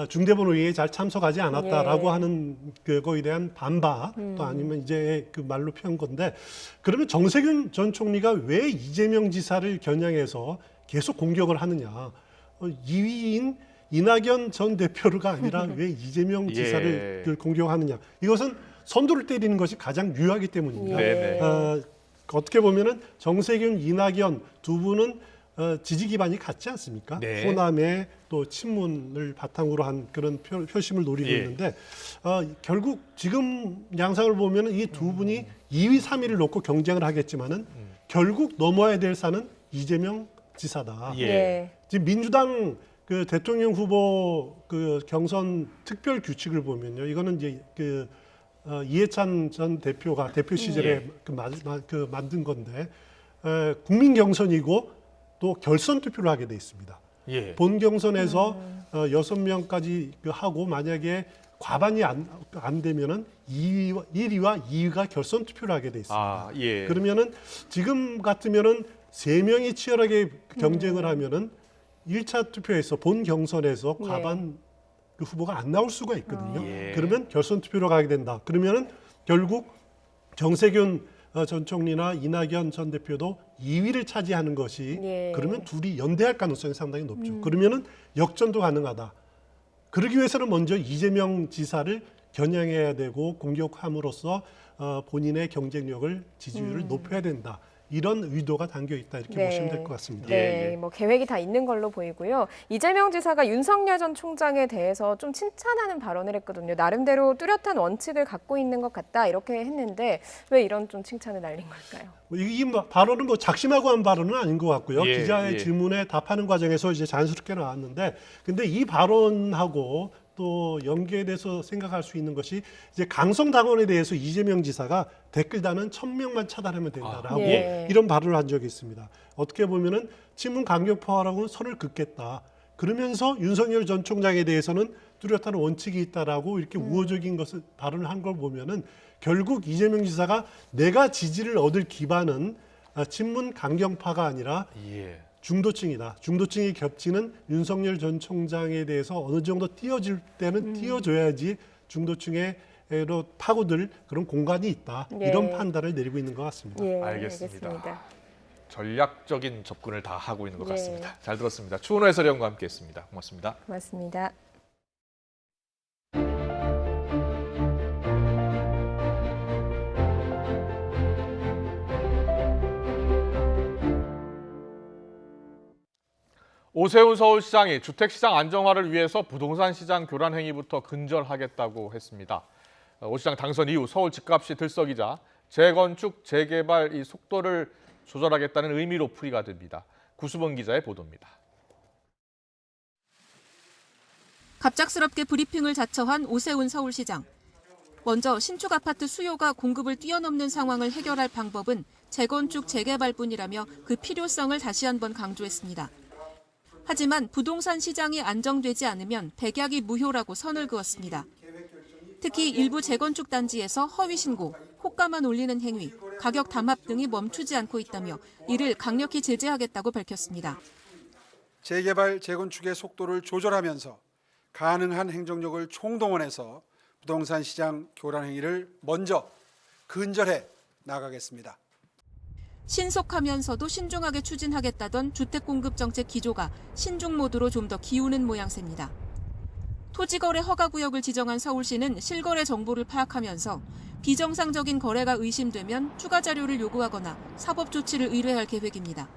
중대본 회의에 잘 참석하지 않았다라고 하는 그거에 대한 반박 또 아니면 이제 그 말로 표현 건데 그러면 정세균 전 총리가 왜 이재명 지사를 겨냥해서 계속 공격을 하느냐? 2위인 이낙연 전 대표가 아니라 왜 이재명 지사를 공격하느냐? 이것은 선두를 때리는 것이 가장 유효하기 때문입니다. 어떻게 보면은 정세균, 이낙연 두 분은 지지 기반이 같지 않습니까? 호남의 또 친문을 바탕으로 한 그런 표심을 노리고 있는데 결국 지금 양상을 보면은 이 두 분이 2위, 3위를 놓고 경쟁을 하겠지만은 결국 넘어야 될 산은 이재명 지사다. 지금 민주당 그 대통령 후보 그 경선 특별 규칙을 보면요, 이거는 이제 그 이해찬 전 대표가 대표 시절에 만든 건데 국민 경선이고 또 결선 투표를 하게 돼 있습니다. 본 경선에서 6명까지 하고 만약에 과반이 안 되면은 1위와 2위가 결선 투표를 하게 돼 있습니다. 그러면은 지금 같으면은 3명이 치열하게 경쟁을 하면은 1차 투표에서 본 경선에서 과반 그 후보가 안 나올 수가 있거든요. 그러면 결선 투표로 가게 된다. 그러면은 결국 정세균 전 총리나 이낙연 전 대표도 2위를 차지하는 것이 그러면 둘이 연대할 가능성이 상당히 높죠. 그러면은 역전도 가능하다. 그러기 위해서는 먼저 이재명 지사를 겨냥해야 되고 공격함으로써 본인의 경쟁력을 지지율을 높여야 된다. 이런 의도가 담겨 있다 이렇게 보시면 될 것 같습니다. 뭐 계획이 다 있는 걸로 보이고요. 이재명 지사가 윤석열 전 총장에 대해서 좀 칭찬하는 발언을 했거든요. 나름대로 뚜렷한 원칙을 갖고 있는 것 같다 이렇게 했는데 왜 이런 좀 칭찬을 날린 걸까요? 이 발언은 뭐 작심하고 한 발언은 아닌 것 같고요. 기자의 질문에 답하는 과정에서 이제 자연스럽게 나왔는데, 근데 이 발언하고 또 연계돼서 생각할 수 있는 것이 이제 강성 당원에 대해서 이재명 지사가 댓글단은 1,000명만 차단하면 된다라고 이런 발언을 한 적이 있습니다. 어떻게 보면은 친문 강경파라고는 선을 긋겠다. 그러면서 윤석열 전 총장에 대해서는 뚜렷한 원칙이 있다라고 이렇게 우호적인 것을 발언을 한 걸 보면은 결국 이재명 지사가 내가 지지를 얻을 기반은 친문 강경파가 아니라 중도층이다. 중도층이 겹치는 윤석열 전 총장에 대해서 어느 정도 띄워줄 때는 띄워줘야지 중도층으로 파고들 그런 공간이 있다. 네. 이런 판단을 내리고 있는 것 같습니다. 예, 알겠습니다. 전략적인 접근을 다 하고 있는 것 같습니다. 잘 들었습니다. 추은호 해설위원과 함께했습니다. 고맙습니다. 고맙습니다. 오세훈 서울시장이 주택시장 안정화를 위해서 부동산 시장 교란 행위부터 근절하겠다고 했습니다. 오 시장 당선 이후 서울 집값이 들썩이자 재건축, 재개발 이 속도를 조절하겠다는 의미로 풀이가 됩니다. 구수범 기자의 보도입니다. 갑작스럽게 브리핑을 자처한 오세훈 서울시장. 먼저 신축 아파트 수요가 공급을 뛰어넘는 상황을 해결할 방법은 재건축, 재개발뿐이라며 그 필요성을 다시 한번 강조했습니다. 하지만 부동산 시장이 안정되지 않으면 백약이 무효라고 선을 그었습니다. 특히 일부 재건축 단지에서 허위 신고, 호가만 올리는 행위, 가격 담합 등이 멈추지 않고 있다며 이를 강력히 제재하겠다고 밝혔습니다. 재개발, 재건축의 속도를 조절하면서 가능한 행정력을 총동원해서 부동산 시장 교란 행위를 먼저 근절해 나가겠습니다. 신속하면서도 신중하게 추진하겠다던 주택공급 정책 기조가 신중 모드로 좀 더 기우는 모양새입니다. 토지거래 허가구역을 지정한 서울시는 실거래 정보를 파악하면서 비정상적인 거래가 의심되면 추가 자료를 요구하거나 사법 조치를 의뢰할 계획입니다.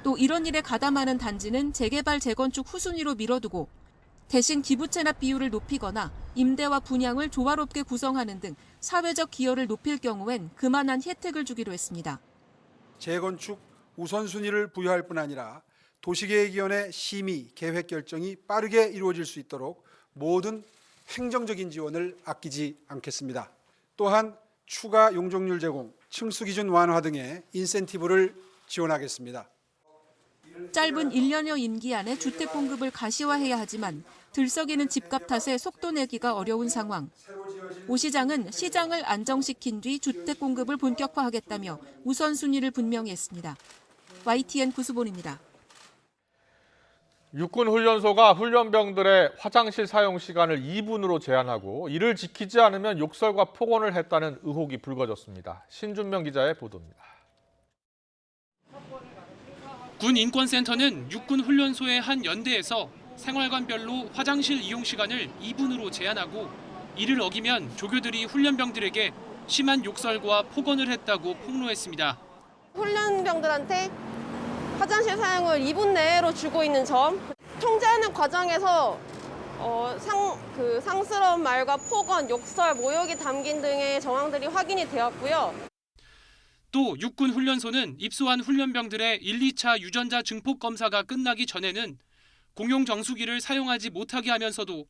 또 이런 일에 가담하는 단지는 재개발, 재건축 후순위로 밀어두고 대신 기부 체납 비율을 높이거나 임대와 분양을 조화롭게 구성하는 등 사회적 기여를 높일 경우엔 그만한 혜택을 주기로 했습니다. 재건축 우선순위를 부여할 뿐 아니라 도시계획위원회 심의, 계획 결정이 빠르게 이루어질 수 있도록 모든 행정적인 지원을 아끼지 않겠습니다. 또한 추가 용적률 제공, 층수 기준 완화 등의 인센티브를 지원하겠습니다. 짧은 1년여 임기 안에 주택 공급을 가시화해야 하지만 들썩이는 집값 탓에 속도 내기가 어려운 상황. 오 시장은 시장을 안정시킨 뒤 주택 공급을 본격화하겠다며 우선순위를 분명히 했습니다. YTN 구수본입니다. 육군훈련소가 훈련병들의 화장실 사용 시간을 2분으로 제한하고 이를 지키지 않으면 욕설과 폭언을 했다는 의혹이 불거졌습니다. 신준명 기자의 보도입니다. 군인권센터는 육군훈련소의 한 연대에서 생활관별로 화장실 이용 시간을 2분으로 제한하고 이를 어기면 조교들이 훈련병들에게 심한 욕설과 폭언을 했다고 폭로했습니다. 훈련병들한테 화장실 사용을 2분 내로 주고 있는 점, 통제하는 과정에서 상스러운 말과 폭언, 욕설, 모욕이 담긴 등의 정황들이 확인이 되었고요. 또 육군훈련소는 입소한 훈련병들의 1, 2차 유전자 증폭 검사가 끝나기 전에는 공용 정수기를 사용하지 못하게 하면서도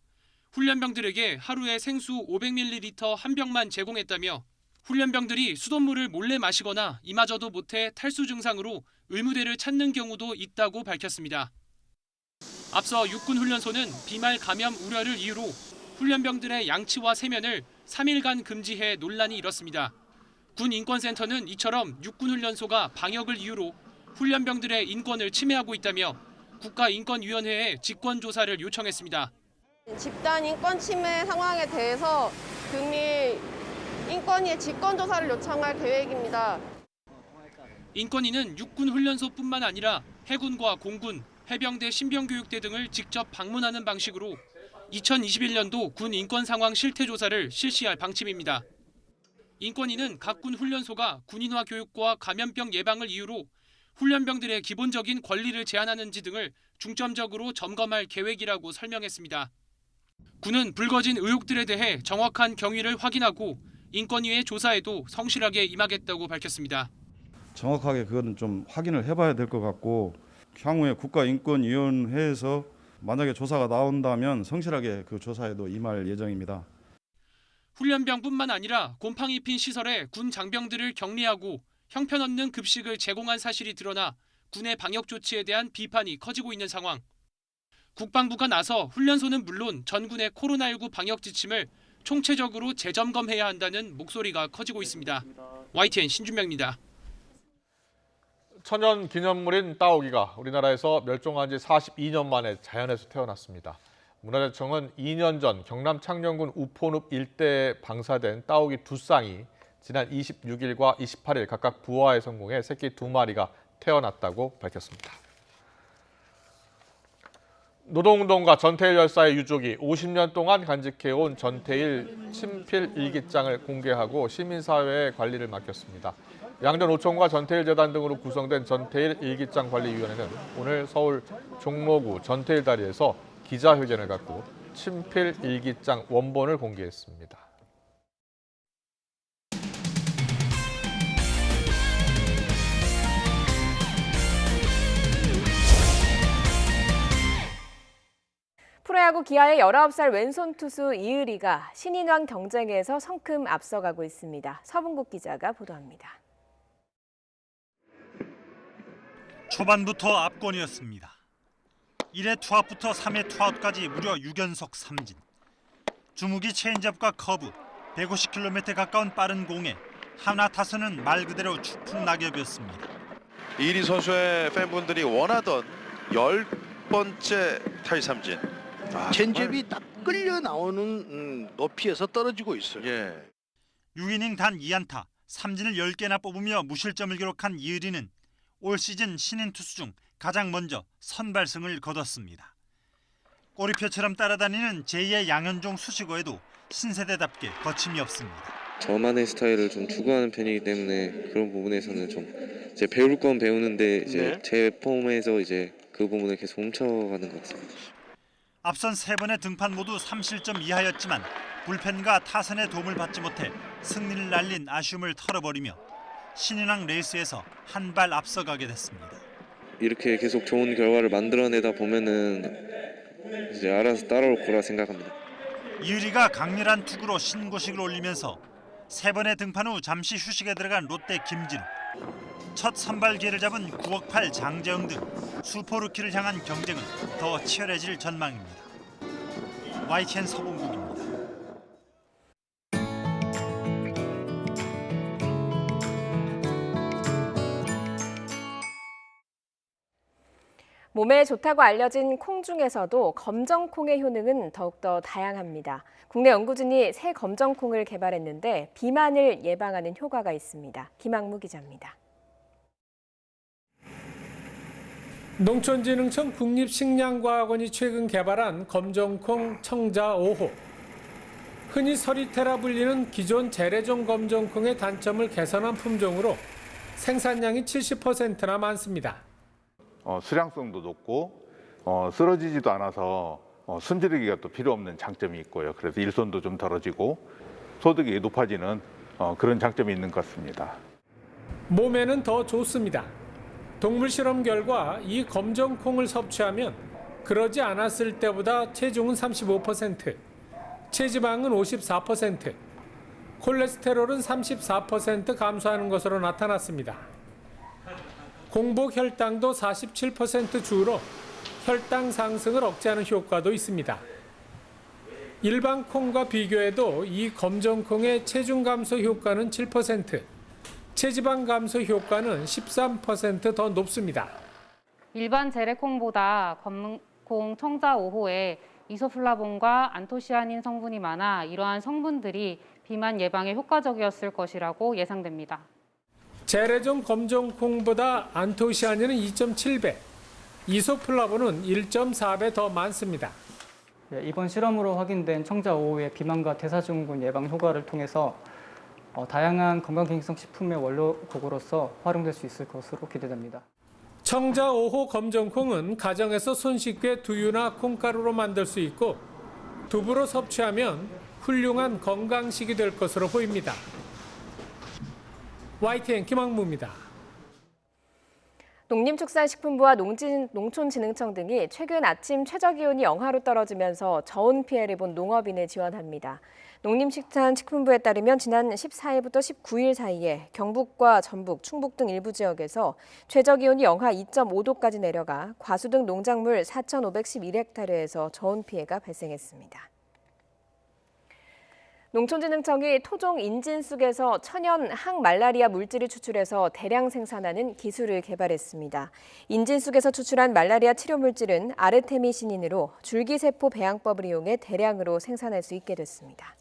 훈련병들에게 하루에 생수 500ml 한 병만 제공했다며 훈련병들이 수돗물을 몰래 마시거나 이마저도 못해 탈수 증상으로 의무대를 찾는 경우도 있다고 밝혔습니다. 앞서 육군훈련소는 비말 감염 우려를 이유로 훈련병들의 양치와 세면을 3일간 금지해 논란이 일었습니다. 군인권센터는 이처럼 육군훈련소가 방역을 이유로 훈련병들의 인권을 침해하고 있다며 국가인권위원회에 직권조사를 요청했습니다. 집단 인권 침해 상황에 대해서 금일 인권위에 직권조사를 요청할 계획입니다. 인권위는 육군훈련소뿐만 아니라 해군과 공군, 해병대, 신병교육대 등을 직접 방문하는 방식으로 2021년도 군 인권 상황 실태조사를 실시할 방침입니다. 인권위는 각 군 훈련소가 군인화 교육과 감염병 예방을 이유로 훈련병들의 기본적인 권리를 제한하는지 등을 중점적으로 점검할 계획이라고 설명했습니다. 군은 불거진 의혹들에 대해 정확한 경위를 확인하고 인권위의 조사에도 성실하게 임하겠다고 밝혔습니다. 정확하게 그거는 좀 확인을 해봐야 될 것 같고 향후에 국가인권위원회에서 만약에 조사가 나온다면 성실하게 그 조사에도 임할 예정입니다. 훈련병뿐만 아니라 곰팡이 핀 시설에 군 장병들을 격리하고 형편없는 급식을 제공한 사실이 드러나 군의 방역 조치에 대한 비판이 커지고 있는 상황. 국방부가 나서 훈련소는 물론 전군의 코로나19 방역 지침을 총체적으로 재점검해야 한다는 목소리가 커지고 있습니다. YTN 신준명입니다. 천연 기념물인 따오기가 우리나라에서 멸종한 지 42년 만에 자연에서 태어났습니다. 문화재청은 2년 전 경남 창녕군 우포늪 일대에 방사된 따오기 2쌍이 지난 26일과 28일 각각 부화에 성공해 새끼 2마리가 태어났다고 밝혔습니다. 노동운동가 전태일 열사의 유족이 50년 동안 간직해온 전태일 친필 일기장을 공개하고 시민사회의 관리를 맡겼습니다. 양전오총과 전태일재단 등으로 구성된 전태일 일기장 관리위원회는 오늘 서울 종로구 전태일다리에서 기자회견을 갖고 친필 일기장 원본을 공개했습니다. 프로야구 기아의 19살 왼손 투수 이의리가 신인왕 경쟁에서 성큼 앞서가고 있습니다. 서분국 기자가 보도합니다. 초반부터 압권이었습니다. 1회 투아웃부터 3회 투아웃까지 무려 6연속 삼진. 주무기 체인지업과 커브, 150km 가까운 빠른 공에 하나 타선은 말 그대로 추풍 낙엽이었습니다. 이의리 선수의 팬분들이 원하던 10번째 타이삼진. 체인지업이 딱 끌려 나오는 높이에서 떨어지고 있어요. 6이닝 단 2안타, 삼진을 10개나 뽑으며 무실점을 기록한 이의리는 올 시즌 신인 투수 중 가장 먼저 선발승을 거뒀습니다. 꼬리표처럼 따라다니는 제2의 양현종 수식어에도 신세대답게 거침이 없습니다. 저만의 스타일을 좀 추구하는 편이기 때문에 그런 부분에서는 좀 이제 배울 건 배우는데 이제 제 폼에서 이제 그 부분을 계속 훔쳐가는 것 같습니다. 앞선 3번의 등판 모두 3실점 이하였지만 불펜과 타선의 도움을 받지 못해 승리를 날린 아쉬움을 털어버리며 신인왕 레이스에서 한 발 앞서가게 됐습니다. 이렇게 계속 좋은 결과를 만들어내다 보면은 이제 알아서 따라올 거라 생각합니다. 이의리가 강렬한 투구로 신고식을 올리면서 3번의 등판 후 잠시 휴식에 들어간 롯데 김진우. 첫 선발 기회를 잡은 9억 8 장재영 등 슈퍼루키를 향한 경쟁은 더 치열해질 전망입니다. YTN 서봉국입니다. 몸에 좋다고 알려진 콩 중에서도 검정콩의 효능은 더욱더 다양합니다. 국내 연구진이 새 검정콩을 개발했는데 비만을 예방하는 효과가 있습니다. 김학무 기자입니다. 농촌진흥청 국립식량과학원이 최근 개발한 검정콩 청자 5호. 흔히 서리태라 불리는 기존 재래종 검정콩의 단점을 개선한 품종으로 생산량이 70%나 많습니다. 수량성도 높고 쓰러지지도 않아서 순지르기가 또 필요 없는 장점이 있고요. 그래서 일손도 좀 덜어지고 소득이 높아지는 그런 장점이 있는 것 같습니다. 몸에는 더 좋습니다. 동물 실험 결과 이 검정콩을 섭취하면 그러지 않았을 때보다 체중은 35%, 체지방은 54%, 콜레스테롤은 34% 감소하는 것으로 나타났습니다. 공복 혈당도 47% 줄어 혈당 상승을 억제하는 효과도 있습니다. 일반 콩과 비교해도 이 검정콩의 체중 감소 효과는 7%, 체지방 감소 효과는 13% 더 높습니다. 일반 재래콩보다 검은콩 청자 5호에 이소플라본과 안토시아닌 성분이 많아 이러한 성분들이 비만 예방에 효과적이었을 것이라고 예상됩니다. 재래종 검정콩보다 안토시아닌은 2.7배, 이소플라본은 1.4배 더 많습니다. 이번 실험으로 확인된 청자 5호의 비만과 대사증후군 예방 효과를 통해서 다양한 건강기능성 식품의 원료고구로서 활용될 수 있을 것으로 기대됩니다. 청자 5호 검정콩은 가정에서 손쉽게 두유나 콩가루로 만들 수 있고 두부로 섭취하면 훌륭한 건강식이 될 것으로 보입니다. YTN 김학무입니다. 농림축산식품부와 농촌진흥청 등이 최근 아침 최저기온이 영하로 떨어지면서 저온 피해를 본 농업인을 지원합니다. 농림축산식품부에 따르면 지난 14일부터 19일 사이에 경북과 전북, 충북 등 일부 지역에서 최저기온이 영하 2.5도까지 내려가 과수 등 농작물 4,511헥타르에서 저온 피해가 발생했습니다. 농촌진흥청이 토종 인진쑥에서 천연 항말라리아 물질을 추출해서 대량 생산하는 기술을 개발했습니다. 인진쑥에서 추출한 말라리아 치료 물질은 아르테미신인으로 줄기세포 배양법을 이용해 대량으로 생산할 수 있게 됐습니다.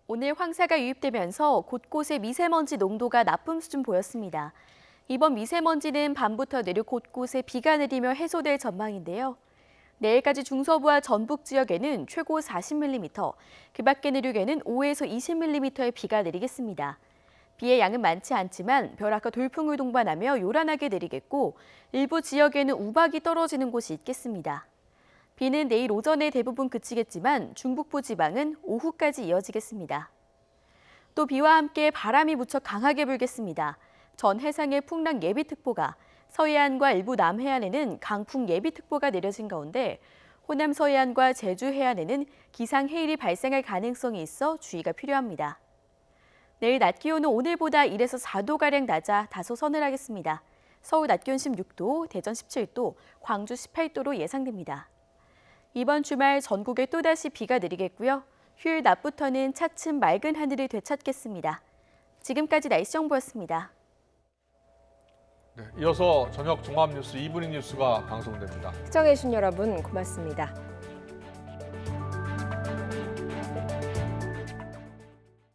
오늘 황사가 유입되면서 곳곳에 미세먼지 농도가 나쁨 수준 보였습니다. 이번 미세먼지는 밤부터 내륙 곳곳에 비가 내리며 해소될 전망인데요. 내일까지 중서부와 전북 지역에는 최고 40mm, 그 밖의 내륙에는 5에서 20mm의 비가 내리겠습니다. 비의 양은 많지 않지만 벼락과 돌풍을 동반하며 요란하게 내리겠고 일부 지역에는 우박이 떨어지는 곳이 있겠습니다. 비는 내일 오전에 대부분 그치겠지만 중북부 지방은 오후까지 이어지겠습니다. 또 비와 함께 바람이 무척 강하게 불겠습니다. 전 해상에 풍랑 예비특보가, 서해안과 일부 남해안에는 강풍 예비특보가 내려진 가운데 호남 서해안과 제주 해안에는 기상해일이 발생할 가능성이 있어 주의가 필요합니다. 내일 낮 기온은 오늘보다 1에서 4도가량 낮아 다소 서늘하겠습니다. 서울 낮 기온 16도, 대전 17도, 광주 18도로 예상됩니다. 이번 주말 전국에 또다시 비가 내리겠고요. 휴일 낮부터는 차츰 맑은 하늘을 되찾겠습니다. 지금까지 날씨 정보였습니다. 네, 이어서 저녁 종합뉴스 이브닝 뉴스가 방송됩니다. 시청해주신 여러분 고맙습니다.